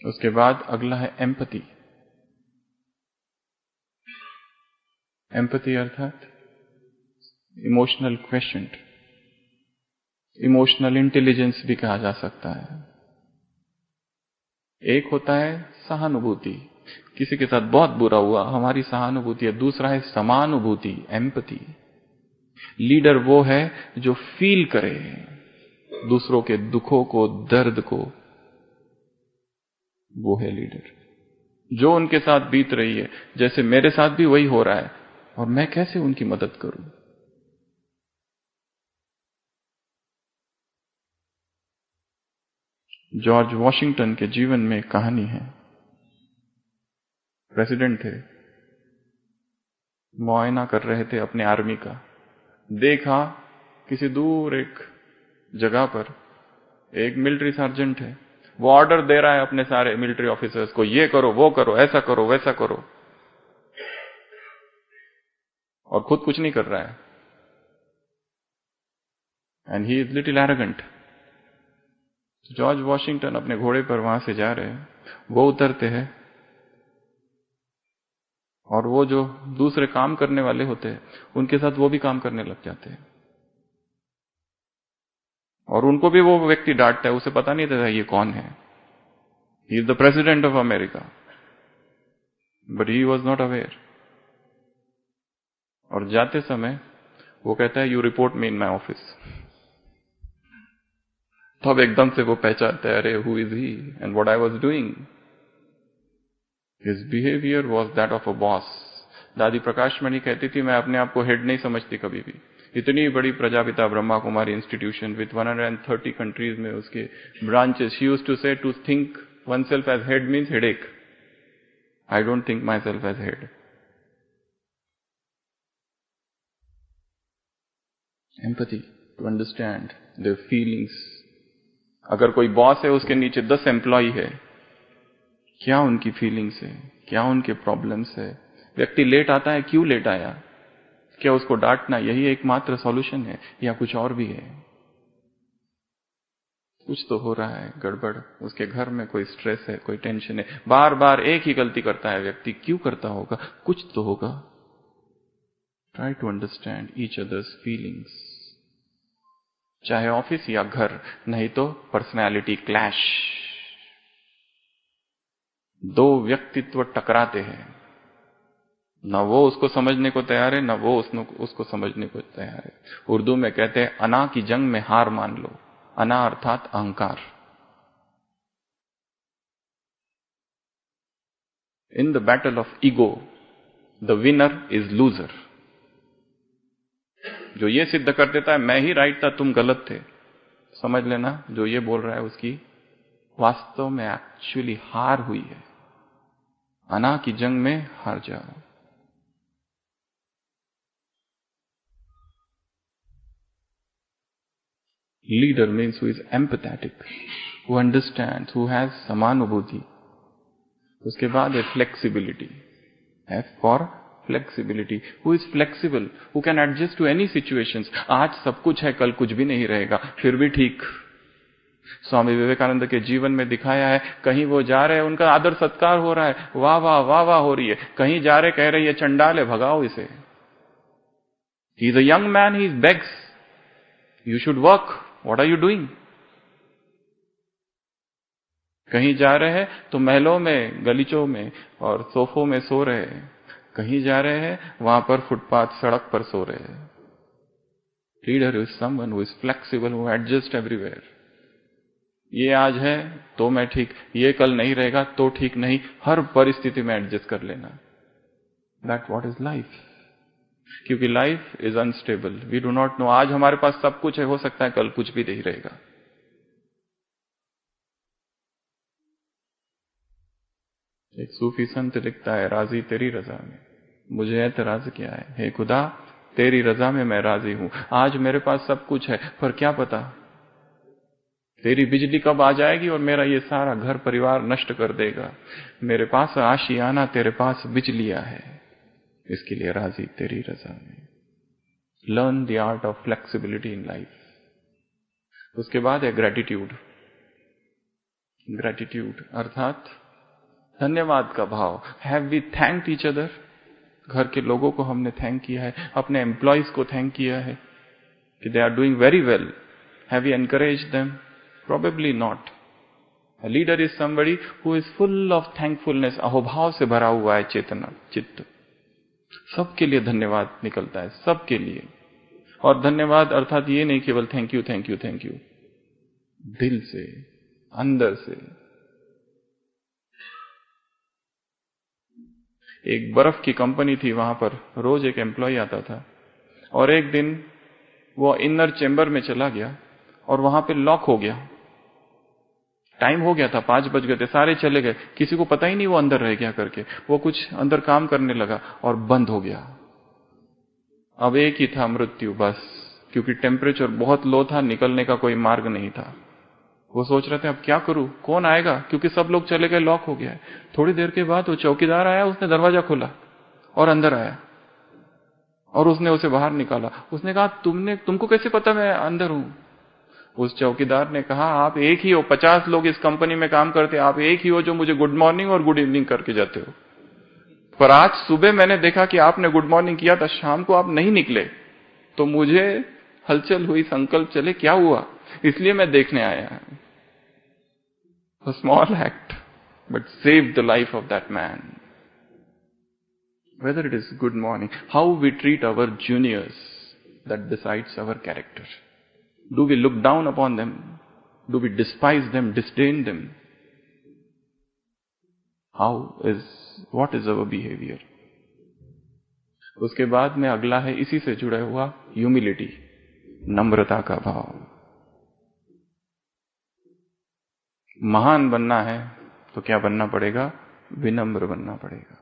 उसके बाद अगला है एम्पैथी. एम्पैथी अर्थात इमोशनल क्वेश्चन, इमोशनल इंटेलिजेंस भी कहा जा सकता है. एक होता है सहानुभूति, किसी के साथ बहुत बुरा हुआ, हमारी सहानुभूति है. दूसरा है समानुभूति, एम्पैथी. लीडर वो है जो फील करे दूसरों के दुखों को, दर्द को. वो है लीडर. जो उनके साथ बीत रही है, जैसे मेरे साथ भी वही हो रहा है, और मैं कैसे उनकी मदद करूं. जॉर्ज वॉशिंगटन के जीवन में एक कहानी है. प्रेसिडेंट थे, मुआयना कर रहे थे अपने आर्मी का. देखा किसी दूर एक जगह पर एक मिलिट्री सर्जेंट है. वो ऑर्डर दे रहा है अपने सारे मिलिट्री ऑफिसर्स को, ये करो, वो करो, ऐसा करो, वैसा करो, और खुद कुछ नहीं कर रहा है. And he is little arrogant. George Washington अपने घोड़े पर वहां से जा रहे हैं. वो उतरते हैं, और वो जो दूसरे काम करने वाले होते हैं उनके साथ वो भी काम करने लग जाते हैं. और उनको भी वो व्यक्ति डांटता है. उसे पता नहीं था ये कौन है. He is the president of America, but he was not aware. और जाते समय वो कहता है, you report me in my office. तब एकदम से वो पहचानता है, अरे who is he and what I was doing. His behavior was that of a boss. दादी प्रकाशमणि कहती थी, मैं अपने आप को हेड नहीं समझती कभी भी. इतनी बड़ी Prajapita Brahma Kumari institution with 130 countries में उसके branches. She used to say, to think oneself as head means headache. I don't think myself as head. Empathy, to understand their feelings. अगर कोई बॉस है, उसके नीचे 10 एम्प्लॉय है, क्या उनकी फीलिंग्स है, क्या उनके प्रॉब्लम्स है. व्यक्ति लेट आता है, क्यों लेट आया, क्या उसको डांटना यही एकमात्र सॉल्यूशन है या कुछ और भी है. कुछ तो हो रहा है गड़बड़, उसके घर में कोई स्ट्रेस है, कोई टेंशन है, बार बार एक ही गलती करता है व्यक्ति, क्यों करता होगा, कुछ तो होगा. Try to understand each others feelings, चाहे ऑफिस या घर, नहीं तो पर्सनैलिटी क्लैश. दो व्यक्तित्व टकराते हैं, न वो उसको समझने को तैयार है, न वो उसको समझने को तैयार है. उर्दू में कहते हैं, अना की जंग में हार मान लो. अना अर्थात अहंकार. In the battle of ego the winner is loser. जो ये सिद्ध कर देता है मैं ही राइट था, तुम गलत थे, समझ लेना जो ये बोल रहा है उसकी वास्तव में एक्चुअली हार हुई है. अना की जंग में हार जाओ. Leader means who is empathetic, who understands, who has समानुभूति. उसके बाद है flexibility. F for flexibility. Who is flexible, who can adjust to any situations. आज सब कुछ है, कल कुछ भी नहीं रहेगा, फिर भी ठीक. स्वामी विवेकानंद के जीवन में दिखाया है, कहीं वो जा रहे हैं, उनका आदर सत्कार हो रहा है, वाह वाह वाह वाह हो रही है. कहीं जा रहे, कह रही है चंडाल है, भगाओ इसे. He is a young man, he begs, you should work. What are you doing? कहीं जा रहे हैं तो महलों में, गलीचों में और सोफों में सो रहे हैं. कहीं जा रहे हैं, वहां पर फुटपाथ, सड़क पर सो रहे हैं. Leader is someone who is flexible, who adjusts everywhere. ये आज है तो मैं ठीक, ये कल नहीं रहेगा तो ठीक नहीं, हर परिस्थिति में एडजस्ट कर लेना. That what is life? क्योंकि life is unstable. We do not know. आज हमारे पास सब कुछ है, हो सकता है कल कुछ भी नहीं रहेगा. एक सूफी संत लिखता है, राजी तेरी रजा में, मुझे ऐतराज क्या है, हे खुदा तेरी रजा में मैं राजी हूं. आज मेरे पास सब कुछ है, पर क्या पता तेरी बिजली कब आ जाएगी और मेरा ये सारा घर परिवार नष्ट कर देगा. मेरे पास आशियाना, तेरे पास बिजलियां है, इसके लिए राजी तेरी रजा में. Learn the art of flexibility in life. उसके बाद है ग्रेटिट्यूड. ग्रेटिट्यूड अर्थात धन्यवाद का भाव. Have we thanked each other. घर के लोगों को हमने थैंक किया है, अपने एम्प्लॉयज को थैंक किया है कि they are doing very well. Have we encourage them? Probably not. A leader is somebody who is full of thankfulness. अहोभाव से भरा हुआ है चेतना, चित्त. सबके लिए धन्यवाद निकलता है, सबके लिए. और धन्यवाद अर्थात ये नहीं केवल thank you thank you thank you, दिल से, अंदर से. एक बर्फ की कंपनी थी, वहां पर रोज एक एम्प्लॉय आता था, और एक दिन वो इनर चेंबर में चला गया और वहां पे लॉक हो गया. टाइम हो गया था, 5 बज गए थे, सारे चले गए, किसी को पता ही नहीं वो अंदर रह गया करके. वो कुछ अंदर काम करने लगा और बंद हो गया. अब एक ही था, मृत्यु, बस. क्योंकि टेम्परेचर बहुत लो था, निकलने का कोई मार्ग नहीं था. वो सोच रहे थे अब क्या करूं, कौन आएगा, क्योंकि सब लोग चले गए, लॉक हो गया है. थोड़ी देर के बाद वो चौकीदार आया, उसने दरवाजा खोला और अंदर आया और उसने उसे बाहर निकाला. उसने कहा तुमको कैसे पता मैं अंदर हूं? उस चौकीदार ने कहा आप एक ही हो, 50 लोग इस कंपनी में काम करते, आप एक ही हो जो मुझे गुड मॉर्निंग और गुड इवनिंग करके जाते हो. पर आज सुबह मैंने देखा कि आपने गुड मॉर्निंग किया था, शाम को आप नहीं निकले, तो मुझे हलचल हुई, संकल्प चले क्या हुआ, इसलिए मैं देखने आया. A small act, but saved the life of that man. Whether it is good morning, how we treat our juniors, that decides our character. Do we look down upon them? Do we despise them, disdain them? What is our behaviour. उसके बाद में अगला है इसी से जुड़ा हुआ humility, नम्रता का भाव। महान बनना है तो क्या बनना पड़ेगा? विनम्र बनना पड़ेगा।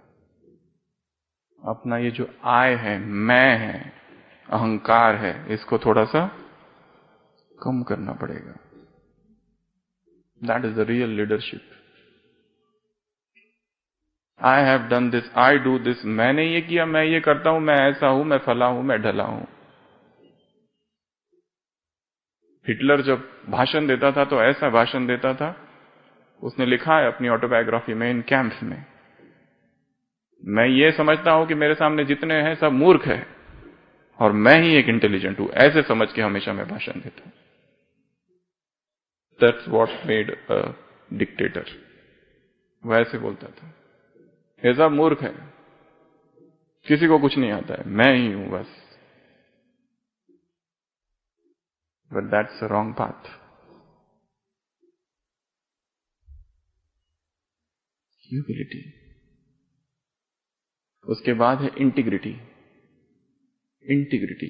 अपना ये जो आय है, मैं है, अहंकार है, इसको थोड़ा सा कम करना पड़ेगा। That is the real leadership. I have done this, I do this, मैंने ये किया, मैं ये करता हूं, मैं ऐसा हूं, मैं फला हूं, मैं ढला हूं। हिटलर जब भाषण देता था तो ऐसा भाषण देता था, उसने लिखा है अपनी ऑटोबायोग्राफी में, इन कैंप्स में, मैं ये समझता हूं कि मेरे सामने जितने हैं सब मूर्ख है और मैं ही एक इंटेलिजेंट हूं, ऐसे समझ के हमेशा मैं भाषण देता हूं। That's what made a dictator. वह ऐसे बोलता था, ये सब मूर्ख है, किसी को कुछ नहीं आता है, मैं ही हूं बस। But that's a wrong path. Humility. उसके बाद है इंटीग्रिटी। इंटीग्रिटी,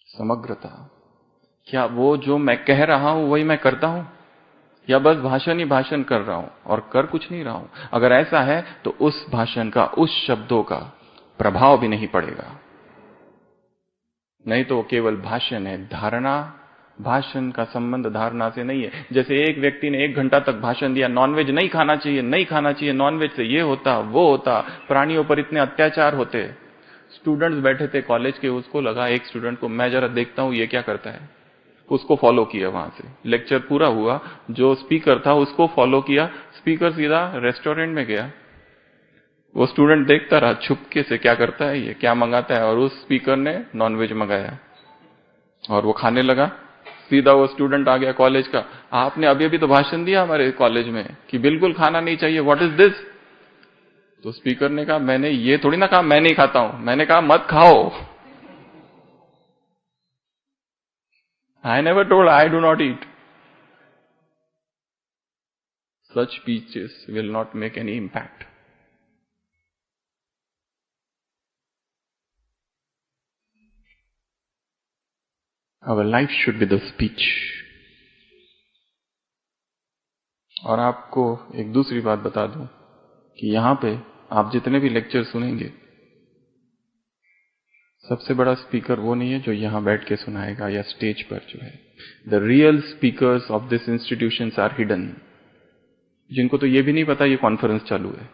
समग्रता। क्या वो जो मैं कह रहा हूं वही मैं करता हूं, या बस भाषण ही भाषण कर रहा हूं और कर कुछ नहीं रहा हूं? अगर ऐसा है तो उस भाषण का, उस शब्दों का प्रभाव भी नहीं पड़ेगा। नहीं तो केवल भाषण है। धारणा, भाषण का संबंध धारणा से नहीं है। जैसे एक व्यक्ति ने 1 घंटा तक भाषण दिया, नॉनवेज नहीं खाना चाहिए, नहीं खाना चाहिए, नॉनवेज से ये होता वो होता, प्राणियों पर इतने अत्याचार होते। स्टूडेंट्स बैठे थे कॉलेज के, उसको लगा, एक स्टूडेंट को, मैं जरा देखता हूं ये क्या करता है, उसको फॉलो किया। वहां से लेक्चर पूरा हुआ, जो स्पीकर था उसको फॉलो किया, स्पीकर सीधा रेस्टोरेंट में गया। वो स्टूडेंट देखता रहा छुपके से, क्या करता है ये, क्या मंगाता है, और उस स्पीकर ने नॉनवेज मंगाया और वो खाने लगा। सीधा वो स्टूडेंट आ गया कॉलेज का, आपने अभी अभी तो भाषण दिया हमारे कॉलेज में कि बिल्कुल खाना नहीं चाहिए, व्हाट इज दिस? तो स्पीकर ने कहा, मैंने ये थोड़ी ना कहा मैं नहीं खाता हूं, मैंने कहा मत खाओ। I never told I do not eat. Such speeches will not make any impact. Our life should be the speech. और आपको एक दूसरी बात बता दूं कि यहां पे आप जितने भी लेक्चर सुनेंगे, सबसे बड़ा स्पीकर वो नहीं है जो यहां बैठ के सुनाएगा या स्टेज पर जो है। The real speakers of this institutions are hidden, जिनको तो ये भी नहीं पता ये कॉन्फ्रेंस चालू है।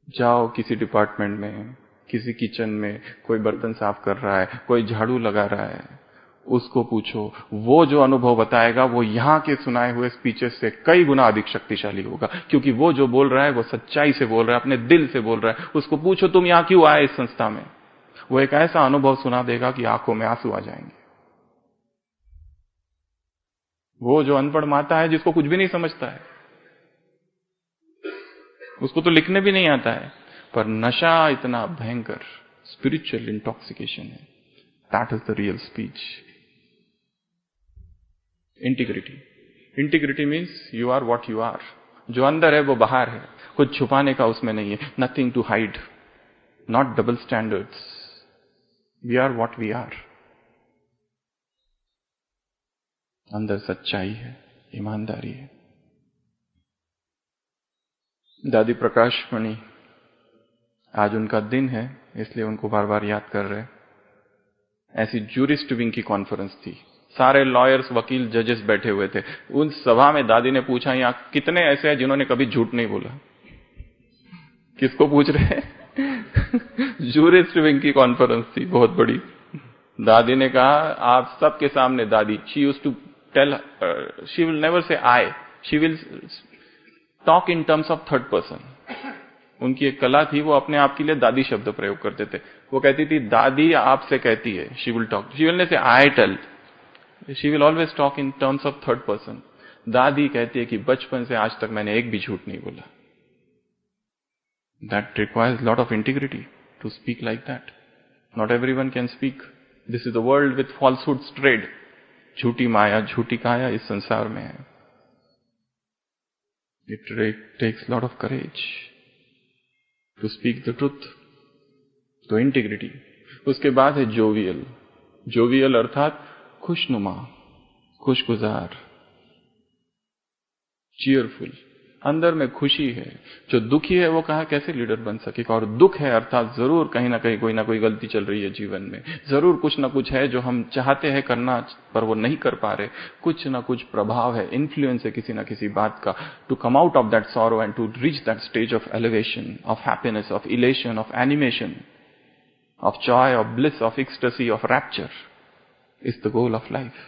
जाओ किसी डिपार्टमेंट में, किसी किचन में, कोई बर्तन साफ कर रहा है, कोई झाड़ू लगा रहा है, उसको पूछो, वो जो अनुभव बताएगा वो यहां के सुनाए हुए स्पीचेस से कई गुना अधिक शक्तिशाली होगा, क्योंकि वो जो बोल रहा है वो सच्चाई से बोल रहा है, अपने दिल से बोल रहा है। उसको पूछो, तुम यहां क्यों आए इस संस्था में? वो एक ऐसा अनुभव सुना देगा कि आंखों में आंसू आ जाएंगे। वो जो अनपढ़ माता है, जिसको कुछ भी नहीं समझता है, उसको तो लिखने भी नहीं आता है, पर नशा इतना भयंकर, स्पिरिचुअल इंटॉक्सिकेशन है। That is the real speech. Integrity. Integrity means you are what you are. जो अंदर है वो बाहर है, कुछ छुपाने का उसमें नहीं है। Nothing to hide, not double standards. We are what we are. अंदर सच्चाई है, ईमानदारी है। दादी प्रकाश मणि, आज उनका दिन है इसलिए उनको बार बार याद कर रहे। ऐसी जूरिस्ट विंग की कॉन्फ्रेंस थी, सारे लॉयर्स, वकील, जजेस बैठे हुए थे। उन सभा में दादी ने पूछा, यहां कितने ऐसे हैं जिन्होंने कभी झूठ नहीं बोला? किसको पूछ रहे हैं? जूरिस्ट विंग की कॉन्फ्रेंस थी, बहुत बड़ी। दादी ने कहा, आप सबके सामने, दादी, she used to tell, she will never say I, she will talk in terms of third person. उनकी एक कला थी, वो अपने आप के लिए दादी शब्द प्रयोग करते थे। वो कहती थी, दादी आपसे कहती है, she will talk, she will never say I tell, she will always talk in terms of third person. दादी कहती है कि बचपन से आज तक मैंने एक भी झूठ नहीं बोला। That requires lot of integrity to speak like that. Not everyone can speak. This is the world with falsehoods trade. झूठी माया, झूठी काया इस संसार में है। It takes a lot of courage to speak the truth, तो इंटीग्रिटी। उसके बाद है जोवियल। जोवियल अर्थात खुशनुमा, खुशगुजार, चीयरफुल, अंदर में खुशी है। जो दुखी है वो कहा कैसे लीडर बन सकेगा। और दुख है अर्थात जरूर कहीं ना कहीं कोई ना कोई गलती चल रही है जीवन में, जरूर कुछ ना कुछ है जो हम चाहते हैं करना पर वो नहीं कर पा रहे, कुछ ना कुछ प्रभाव है, इन्फ्लुएंस है किसी ना किसी बात का। To come out of that sorrow and to reach that stage of elevation, of happiness, of elation, of animation, of joy, of bliss, of ecstasy, of rapture is the goal of life.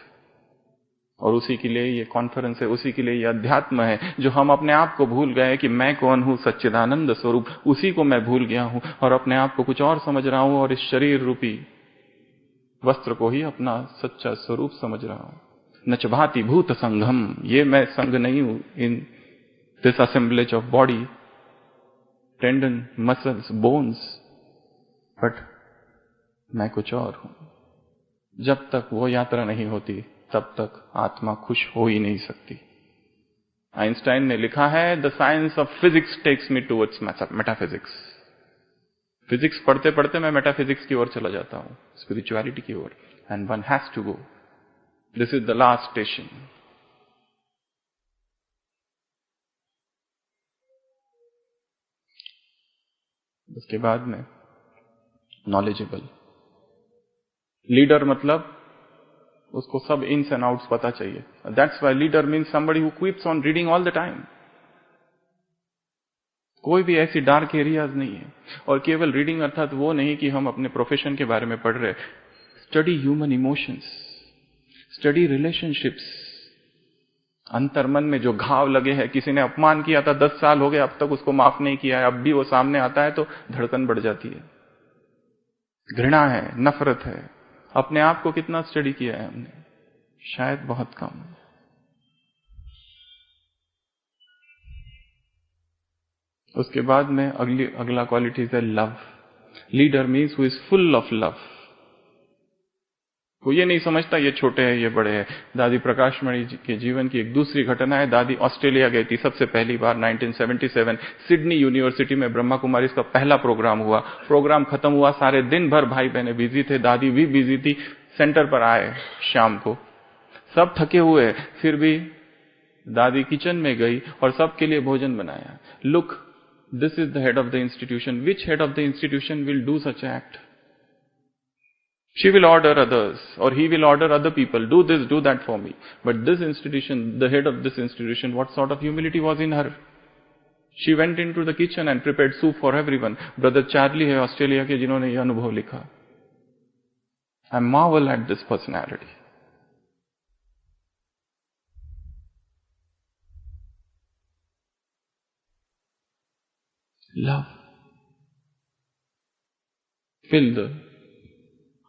और उसी के लिए ये conference है, उसी के लिए ये अध्यात्म है, जो हम अपने आप को भूल गए कि मैं कौन हूं, सच्चिदानंद स्वरूप, उसी को मैं भूल गया हूं और अपने आप को कुछ और समझ रहा हूं और इस शरीर रूपी वस्त्र को ही अपना सच्चा स्वरूप समझ रहा हूं। नच भाति भूत संघम, ये मैं संघ नहीं हूं in this assemblage of body, tendon, muscles, bones, but मैं कुछ और हूं। जब तक वो यात्रा नहीं होती तब तक आत्मा खुश हो ही नहीं सकती। आइंस्टाइन ने लिखा है, the science of physics takes me towards metaphysics. Physics पढ़ते पढ़ते मैं मेटाफिजिक्स की ओर चला जाता हूं, स्पिरिचुअलिटी की ओर। And one has to go, this is the last station. उसके बाद में नॉलेजेबल। लीडर मतलब उसको सब इन्स एंड आउट्स पता चाहिए। That's why leader means somebody who keeps on reading all the time. कोई भी ऐसी डार्क एरियाज नहीं है। और केवल रीडिंग अर्थात वो नहीं कि हम अपने प्रोफेशन के बारे में पढ़ रहे। Study human emotions, study relationships. अंतर्मन में जो घाव लगे हैं, किसी ने अपमान किया था 10 साल हो गए, अब तक उसको माफ नहीं किया है, अब भी वो सामने आता है तो धड़कन बढ़ जाती है। घृणा है, नफरत है। अपने आप को कितना स्टडी किया है हमने? शायद बहुत कम। उसके बाद में अगला क्वालिटीज है love. Leader means who is full of love. वो ये नहीं समझता ये छोटे हैं ये बड़े हैं। दादी प्रकाशमणि के जीवन की एक दूसरी घटना है। दादी ऑस्ट्रेलिया गई थी सबसे पहली बार 1977। सिडनी यूनिवर्सिटी में ब्रह्मा कुमारी का पहला प्रोग्राम हुआ। प्रोग्राम खत्म हुआ, सारे दिन भर भाई बहने बिजी थे, दादी भी बिजी थी। सेंटर पर आए शाम को, सब थके हुए, फिर भी दादी किचन में गई और सबके लिए भोजन बनाया। Look, this is the head of the institution. Which head of the institution will do such act? She will order others, or he will order other people, do this, do that for me. But this institution, the head of this institution, what sort of humility was in her? She went into the kitchen and prepared soup for everyone. Brother Charlie है Australia के, जिन्होंने ये अनुभव लिखा। I marvel at this personality. Love. Fill the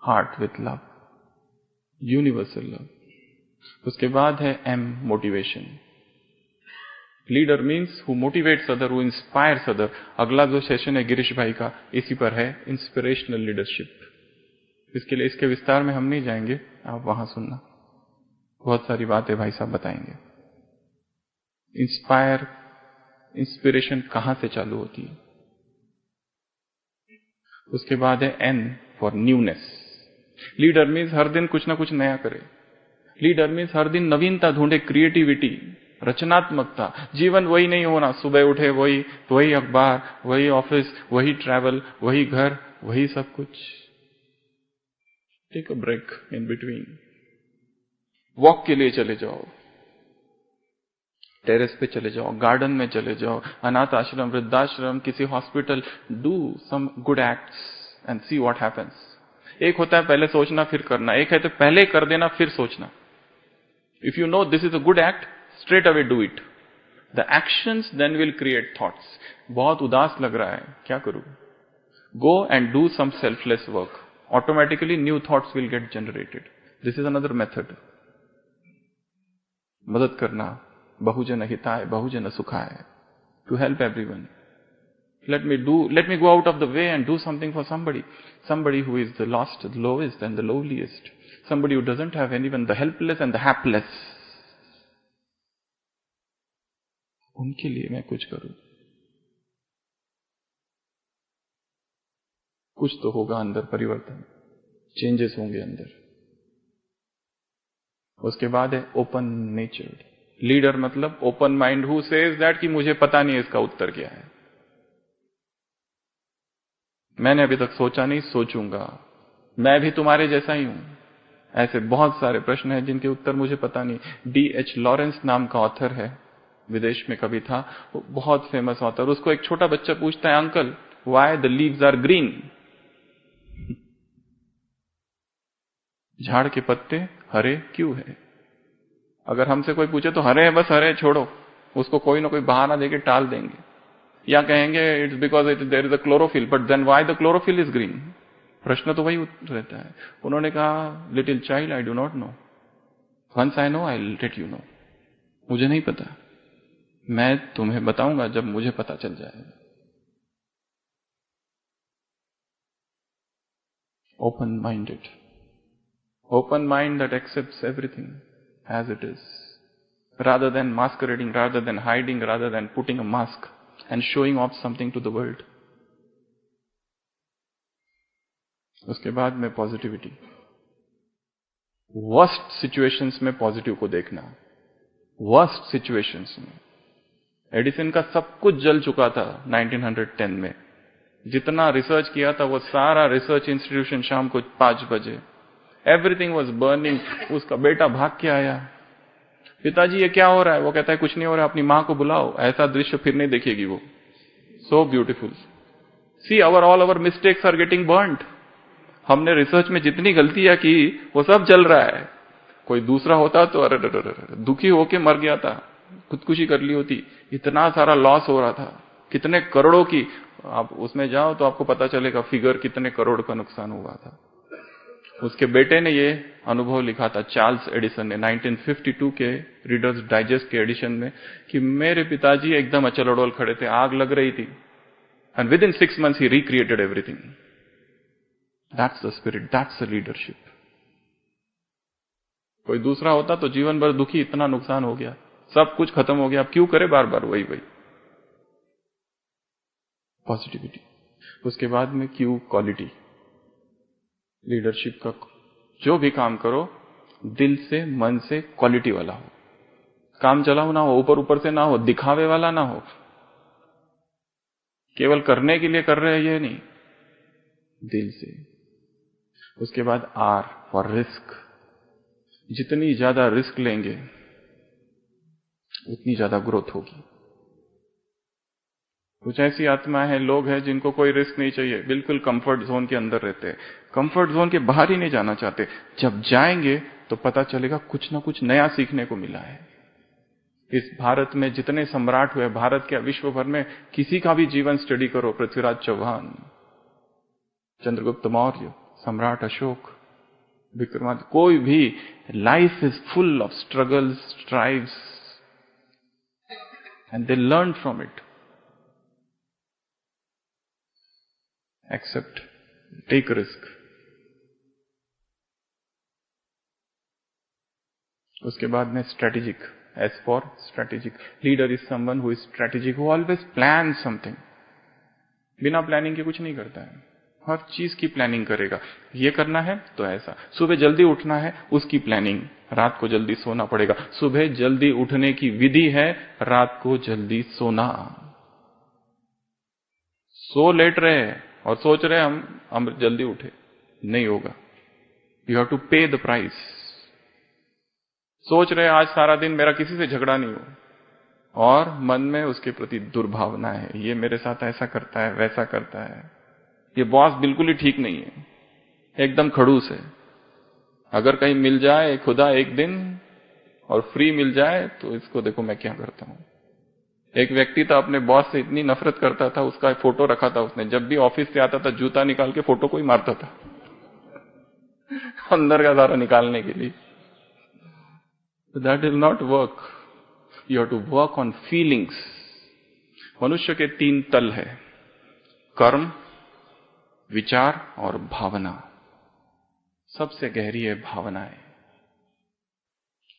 heart with love. Universal love. उसके बाद है M, motivation. Leader means who motivates other, who inspires other. अगला जो सेशन है गिरीश भाई का, इसी पर है, इंस्पिरेशनल लीडरशिप। इसके लिए इसके विस्तार में हम नहीं जाएंगे, आप वहां सुनना, बहुत सारी बातें भाई साहब बताएंगे। इंस्पायर, इंस्पिरेशन कहां से चालू होती है? उसके बाद है N for newness. Leader means हर दिन कुछ ना कुछ नया करे। लीडर मीन्स हर दिन नवीनता ढूंढे, क्रिएटिविटी, रचनात्मकता। जीवन वही नहीं होना, सुबह उठे वही अखबार, वही ऑफिस, वही ट्रैवल, वही घर, वही सब कुछ। Take a break in between. Walk के लिए चले जाओ, टेरेस पे चले जाओ, गार्डन में चले जाओ, अनाथ आश्रम, वृद्धाश्रम, किसी hospital. Do some good acts and see what happens. एक होता है पहले सोचना फिर करना, एक है तो पहले कर देना फिर सोचना। If you know this is a good act, straight away do it. The actions then will create thoughts. बहुत उदास लग रहा है, क्या करूं? Go and do some selfless work. Automatically new thoughts will get generated. This is another method. मदद करना, बहुजन हिताय बहुजन सुखाय, to help everyone. Let me go out of the way and do something for somebody who is the lost, the lowest and the lowliest, somebody who doesn't have anyone, the helpless and the hapless. उनके लिए मैं कुछ करूं। कुछ तो होगा अंदर परिवर्तन, चेंजेस होंगे अंदर। उसके बाद है ओपन नेचर्ड लीडर, मतलब open mind who says that कि मुझे पता नहीं है इसका उत्तर क्या है, मैंने अभी तक सोचा नहीं, सोचूंगा, मैं भी तुम्हारे जैसा ही हूं। ऐसे बहुत सारे प्रश्न हैं जिनके उत्तर मुझे पता नहीं। D.H. लॉरेंस नाम का ऑथर है, विदेश में कभी था, वो बहुत फेमस ऑथर। उसको एक छोटा बच्चा पूछता है, uncle why the leaves are green, झाड़ के पत्ते हरे क्यों है। अगर हमसे कोई पूछे तो हरे है, बस हरे, छोड़ो, उसको कोई ना कोई बहाना देके टाल देंगे, या कहेंगे it's because there is a chlorophyll, but then why the chlorophyll is green. प्रश्न तो वही रहता है। उन्होंने कहा, little child I do not know, once I know I will let you know. मुझे नहीं पता, मैं तुम्हें बताऊंगा जब मुझे पता चल जाएगा। Open minded, open mind that accepts everything as it is, rather than masquerading, rather than hiding, rather than putting a mask and showing off something to the world. उसके बाद में पॉजिटिविटी, वर्स्ट सिचुएशंस में positive को देखना। Worst situations में Edison का सब कुछ जल चुका था 1910 में, जितना रिसर्च किया था वो सारा रिसर्च इंस्टीट्यूशन शाम को 5 बजे, एवरीथिंग वाज बर्निंग। उसका बेटा भाग के आया, पिताजी ये क्या हो रहा है? वो कहता है कुछ नहीं हो रहा, अपनी मां को बुलाओ, ऐसा दृश्य फिर नहीं देखेगी वो। So beautiful, see all our mistakes are getting burned. हमने रिसर्च में जितनी गलतियां की वो सब जल रहा है। कोई दूसरा होता तो अरे दुखी होके मर गया था, खुदकुशी कर ली होती, इतना सारा लॉस हो रहा था, कितने करोड़ों की। आप उसमें जाओ तो आपको पता चलेगा फिगर, कितने करोड़ का नुकसान हुआ था। उसके बेटे ने ये अनुभव लिखा था, चार्ल्स एडिसन ने 1952 के रीडर्स डाइजेस्ट के एडिशन में, कि मेरे पिताजी एकदम अचल अडोल खड़े थे, आग लग रही थी, and with in 6 months he recreated everything. That's the spirit, that's the leadership. कोई दूसरा होता तो जीवन भर दुखी, इतना नुकसान हो गया, सब कुछ खत्म हो गया, अब क्यों करे बार बार वही वही। पॉजिटिविटी। उसके बाद में क्यू, क्वालिटी। लीडरशिप का जो भी काम करो दिल से, मन से, क्वालिटी वाला हो, काम चलाओ ना हो, ऊपर ऊपर से ना हो, दिखावे वाला ना हो, केवल करने के लिए कर रहे हैं ये नहीं, दिल से। उसके बाद आर फॉर रिस्क। जितनी ज्यादा रिस्क लेंगे उतनी ज्यादा ग्रोथ होगी। कुछ ऐसी आत्मा है, लोग हैं जिनको कोई रिस्क नहीं चाहिए, बिल्कुल कंफर्ट जोन के अंदर रहते हैं, कंफर्ट जोन के बाहर ही नहीं जाना चाहते। जब जाएंगे तो पता चलेगा कुछ ना कुछ नया सीखने को मिला है। इस भारत में जितने सम्राट हुए, भारत के विश्व भर में किसी का भी जीवन स्टडी करो, पृथ्वीराज चौहान, चंद्रगुप्त मौर्य, सम्राट अशोक, विक्रमादित्य, कोई भी, life is full of struggles, strives, and they learn from it. Accept, take risk. उसके बाद में strategic, S for strategic. Leader is someone who is strategic, who always plan something. बिना प्लानिंग के कुछ नहीं करता है, हर चीज की प्लानिंग करेगा। ये करना है तो ऐसा, सुबह जल्दी उठना है उसकी प्लानिंग, रात को जल्दी सोना पड़ेगा, सुबह जल्दी उठने की विधि है, रात को जल्दी सोना। सो लेट रहे और सोच रहे हम जल्दी उठे, नहीं होगा। यू हैव टू पे द प्राइस। सोच रहे आज सारा दिन मेरा किसी से झगड़ा नहीं हो, और मन में उसके प्रति दुर्भावना है, ये मेरे साथ ऐसा करता है, वैसा करता है, ये बॉस बिल्कुल ही ठीक नहीं है, एकदम खड़ूस है। अगर कहीं मिल जाए खुदा एक दिन और फ्री मिल जाए तो इसको देखो मैं क्या करता हूं। एक व्यक्ति था, अपने बॉस से इतनी नफरत करता था, उसका फोटो रखा था उसने, जब भी ऑफिस से आता था जूता निकाल के फोटो को ही मारता था अंदर का सारा निकालने के लिए। That will not work. You have to work on feelings. मनुष्य के 3 तल है, कर्म, विचार और भावना। सबसे गहरी है भावनाएं।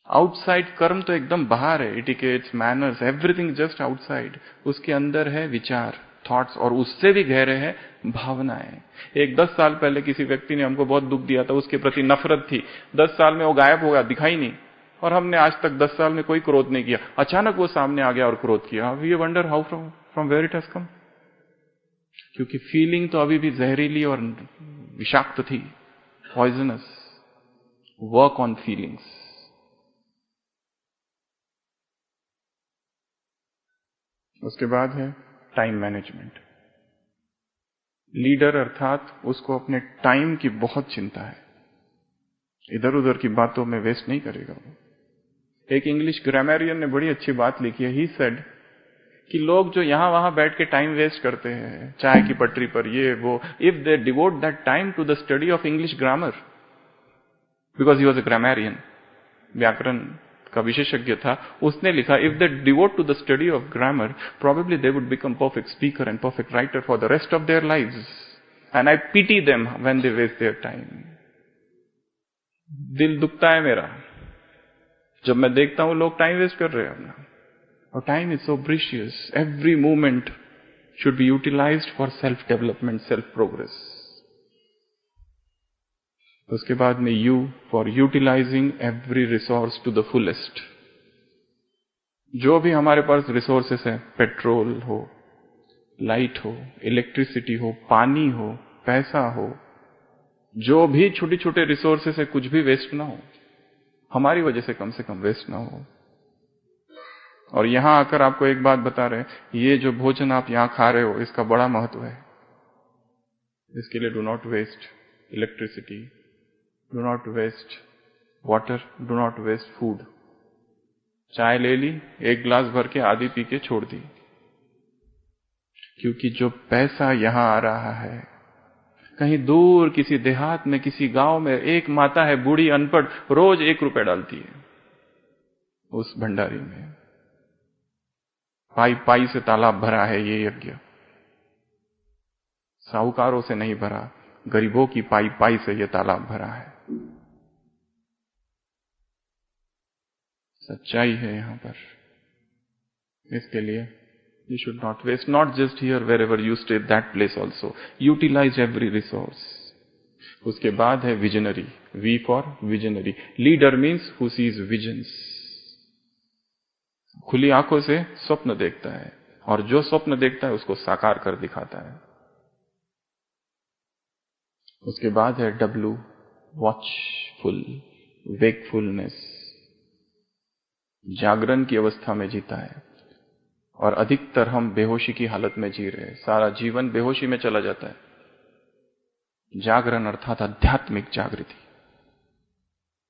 आउटसाइड कर्म तो एकदम बाहर है, etiquettes, manners, everything just outside. उसके अंदर है विचार, थॉट्स, और उससे भी गहरे है भावनाएं। एक 10 साल पहले किसी व्यक्ति ने हमको बहुत दुख दिया था, उसके प्रति नफरत थी, 10 साल में वो गायब हो गया, दिखाई नहीं, और हमने आज तक 10 साल में कोई क्रोध नहीं किया। अचानक वो सामने आ गया और क्रोध किया। We wonder how from where it has come. क्योंकि फीलिंग तो अभी भी जहरीली और विषाक्त थी, पॉइजनस। Work on feelings. उसके बाद है टाइम मैनेजमेंट। लीडर अर्थात उसको अपने टाइम की बहुत चिंता है, इधर उधर की बातों में वेस्ट नहीं करेगा वो। एक इंग्लिश ग्रामरियन ने बड़ी अच्छी बात लिखी है। ही सेड कि लोग जो यहां वहां बैठ के टाइम वेस्ट करते हैं, चाय की पटरी पर, ये वो, if they devote that time to the study of English grammar, because he was a grammarian, व्याकरण का विशेषज्ञ था, उसने लिखा, if they devote to the study of grammar, probably they would become perfect speaker and perfect writer for the rest of their lives, and I pity them when they waste their time. दिल दुखता है मेरा जब मैं देखता हूं लोग time waste कर रहे हैं अपना। और time is so precious, every moment should be utilized for self development, self progress. उसके बाद में U for utilizing every resource to the fullest. जो भी हमारे पास रिसोर्सेस है, पेट्रोल हो, लाइट हो, इलेक्ट्रिसिटी हो, पानी हो, पैसा हो, जो भी छोटे छोटे रिसोर्सेस है, कुछ भी वेस्ट ना हो, हमारी वजह से कम वेस्ट ना हो। और यहां आकर आपको एक बात बता रहे हैं, ये जो भोजन आप यहां खा रहे हो, इसका बड़ा महत्व है। इसके लिए do not waste electricity, do not waste water, do not waste food. चाय ले ली, एक गिलास भर के आधी पी के छोड़ दी, क्योंकि जो पैसा यहां आ रहा है, कहीं दूर किसी देहात में, किसी गांव में एक माता है बूढ़ी अनपढ़, रोज 1 रुपया डालती है उस भंडारी में। पाई पाई से तालाब भरा है ये यज्ञ, साहूकारों से नहीं भरा, गरीबों की पाई पाई से ये तालाब भरा है। सच्चाई है यहां पर। इसके लिए you should not waste, not just here, wherever you stay, that place also. Utilize every resource. उसके बाद है visionary, V for visionary. Leader means who sees visions. खुली आंखों से स्वप्न देखता है, और जो स्वप्न देखता है उसको साकार कर दिखाता है। उसके बाद है W, वॉचफुल, वेकफुलनेस। जागरण की अवस्था में जीता है, और अधिकतर हम बेहोशी की हालत में जी रहे हैं, सारा जीवन बेहोशी में चला जाता है। जागरण अर्थात आध्यात्मिक जागृति,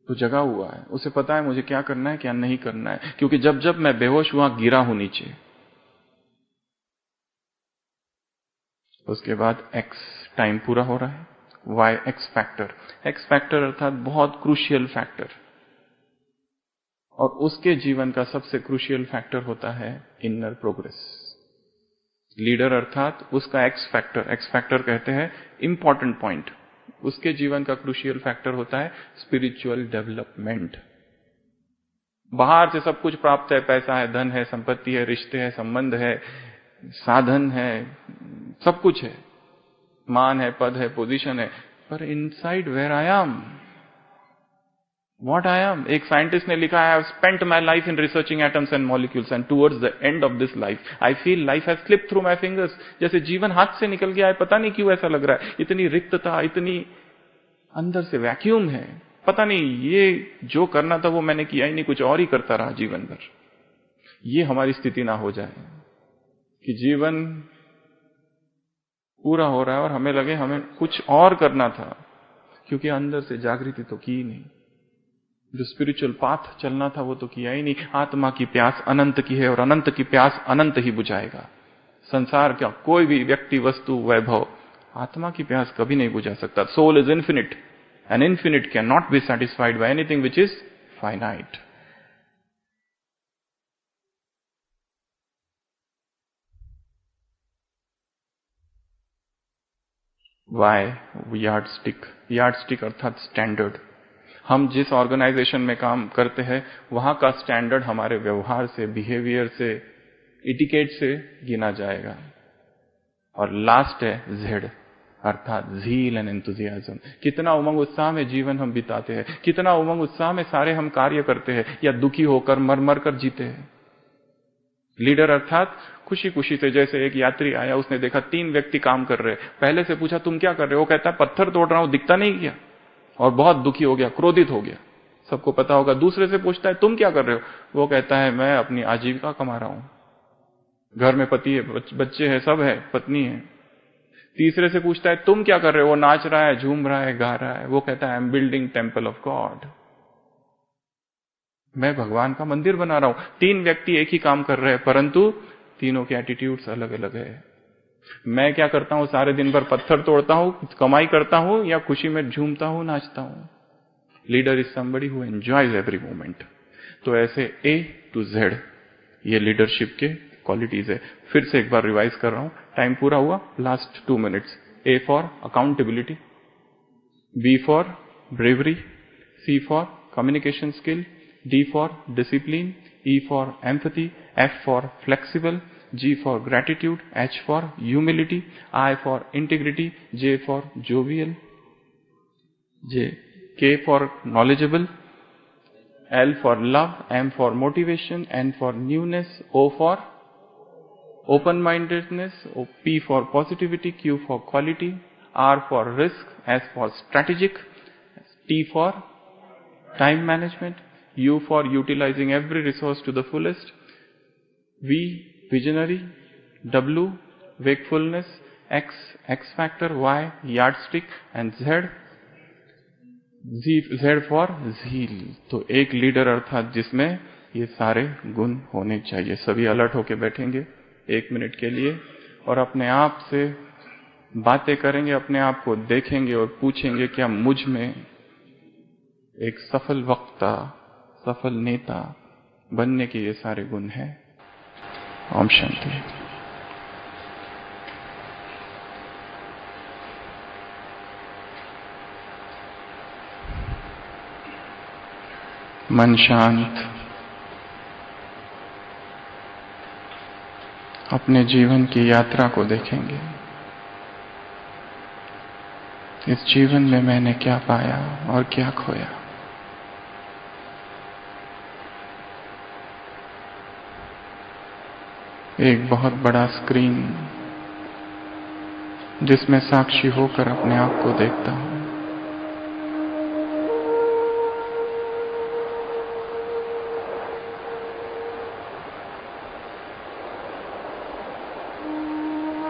तो जगा हुआ है, उसे पता है मुझे क्या करना है क्या नहीं करना है, क्योंकि जब जब मैं बेहोश हुआ, गिरा हूं नीचे। उसके बाद X, टाइम पूरा हो रहा है। Y, x factor. X factor अर्थात बहुत क्रूशियल फैक्टर, और उसके जीवन का सबसे क्रूशियल फैक्टर होता है इनर प्रोग्रेस। लीडर अर्थात उसका एक्स फैक्टर कहते हैं इंपॉर्टेंट पॉइंट, उसके जीवन का क्रूशियल फैक्टर होता है स्पिरिचुअल डेवलपमेंट। बाहर से सब कुछ प्राप्त है, पैसा है, धन है, संपत्ति है, रिश्ते है, संबंध है, साधन है, सब कुछ है, मान है, पद है, पोजीशन है, पर inside where I am, What I am? एक साइंटिस्ट ने लिखा, I have spent my life in researching atoms and molecules, and towards the end of this life, I feel life has slipped through my fingers. जैसे जीवन हाथ से निकल गया है, पता नहीं क्यों ऐसा लग रहा है, इतनी रिक्तता, इतनी अंदर से वैक्यूम है, पता नहीं ये जो करना था वो मैंने किया ही नहीं, कुछ और ही करता रहा जीवन भर। ये हमारी स्थिति ना हो जाए कि जीवन पूरा हो रहा है और हमें लगे हमें कुछ और करना था, क्योंकि अंदर से जागृति तो की नहीं, जो स्पिरिचुअल पाथ चलना था वो तो किया ही नहीं। आत्मा की प्यास अनंत की है, और अनंत की प्यास अनंत ही बुझाएगा। संसार का कोई भी व्यक्ति, वस्तु, वैभव आत्मा की प्यास कभी नहीं बुझा सकता। Soul is infinite, and infinite can not be satisfied by anything which is finite. By yardstick, yardstick अर्थात स्टैंडर्ड। हम जिस ऑर्गेनाइजेशन में काम करते हैं वहां का स्टैंडर्ड हमारे व्यवहार से, बिहेवियर से, इटिकेट से गिना जाएगा। और लास्ट है जेड, अर्थात झील एंड एंथुजियाज्म। कितना उमंग उत्साह में जीवन हम बिताते हैं, कितना उमंग उत्साह में सारे हम कार्य करते हैं, या दुखी होकर मर मर कर जीते हैं। लीडर अर्थात खुशी खुशी से, जैसे एक यात्री आया, उसने देखा 3 व्यक्ति काम कर रहे हैं, पहले से पूछा तुम क्या कर रहे हो, वो कहता है पत्थर तोड़ रहा हूं, दिखता नहीं क्या, और बहुत दुखी हो गया, क्रोधित हो गया, सबको पता होगा। दूसरे से पूछता है तुम क्या कर रहे हो, वो कहता है मैं अपनी आजीविका कमा रहा हूं, घर में पति है, बच्चे हैं, सब है, पत्नी है। तीसरे से पूछता है तुम क्या कर रहे हो, वो नाच रहा है, झूम रहा है, गा रहा है, वो कहता है I am building temple of God, मैं भगवान का मंदिर बना रहा हूं। 3 व्यक्ति एक ही काम कर रहे हैं, परंतु तीनों के एटीट्यूड्स अलग अलग है। मैं क्या करता हूं, सारे दिन भर पत्थर तोड़ता हूं, कमाई करता हूं, या खुशी में झूमता हूं, नाचता हूं। Leader is somebody who enjoys every moment. तो ऐसे ए टू जेड ये लीडरशिप के क्वालिटीज है। फिर से एक बार रिवाइज कर रहा हूं, टाइम पूरा हुआ, last 2 minutes. A for accountability, B for bravery, C for communication skill, D for discipline, E for empathy, F for flexible, G for gratitude, H for humility, I for integrity, J for jovial, K for knowledgeable, L for love, M for motivation, N for newness, O for open-mindedness, P for positivity, Q for quality, R for risk, S for strategic, T for time management, U for utilizing every resource to the fullest, V visionary, W wakefulness, X factor, Y yardstick, and Z for zeal। तो एक leader अर्थात जिसमें ये सारे गुण होने चाहिए। सभी अलर्ट होके बैठेंगे 1 मिनट के लिए और अपने आप से बातें करेंगे, अपने आप को देखेंगे और पूछेंगे क्या मुझ में एक सफल वक्ता, सफल नेता बनने के ये सारे गुण हैं। ओम शांति। मन शांत, अपने जीवन की यात्रा को देखेंगे। इस जीवन में मैंने क्या पाया और क्या खोया। एक बहुत बड़ा स्क्रीन जिसमें साक्षी होकर अपने आप को देखता हूं।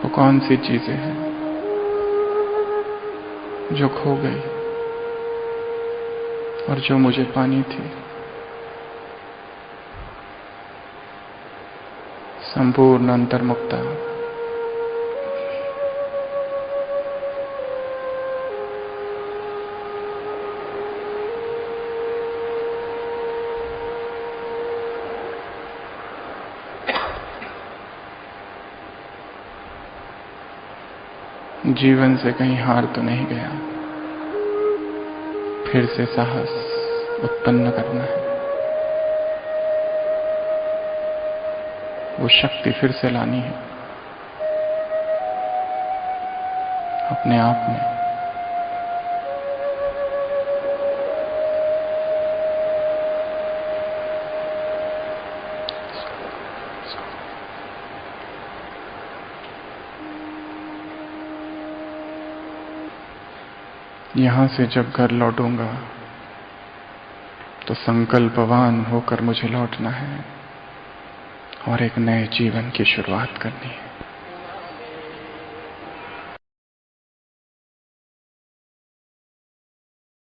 वो कौन सी चीजें हैं जो खो गई और जो मुझे पानी थी। संपूर्ण अंतर्मुक्ता, जीवन से कहीं हार तो नहीं गया। फिर से साहस उत्पन्न करना है, वो शक्ति फिर से लानी है अपने आप में। यहां से जब घर लौटूंगा तो संकल्पवान होकर मुझे लौटना है और एक नए जीवन की शुरुआत करनी है।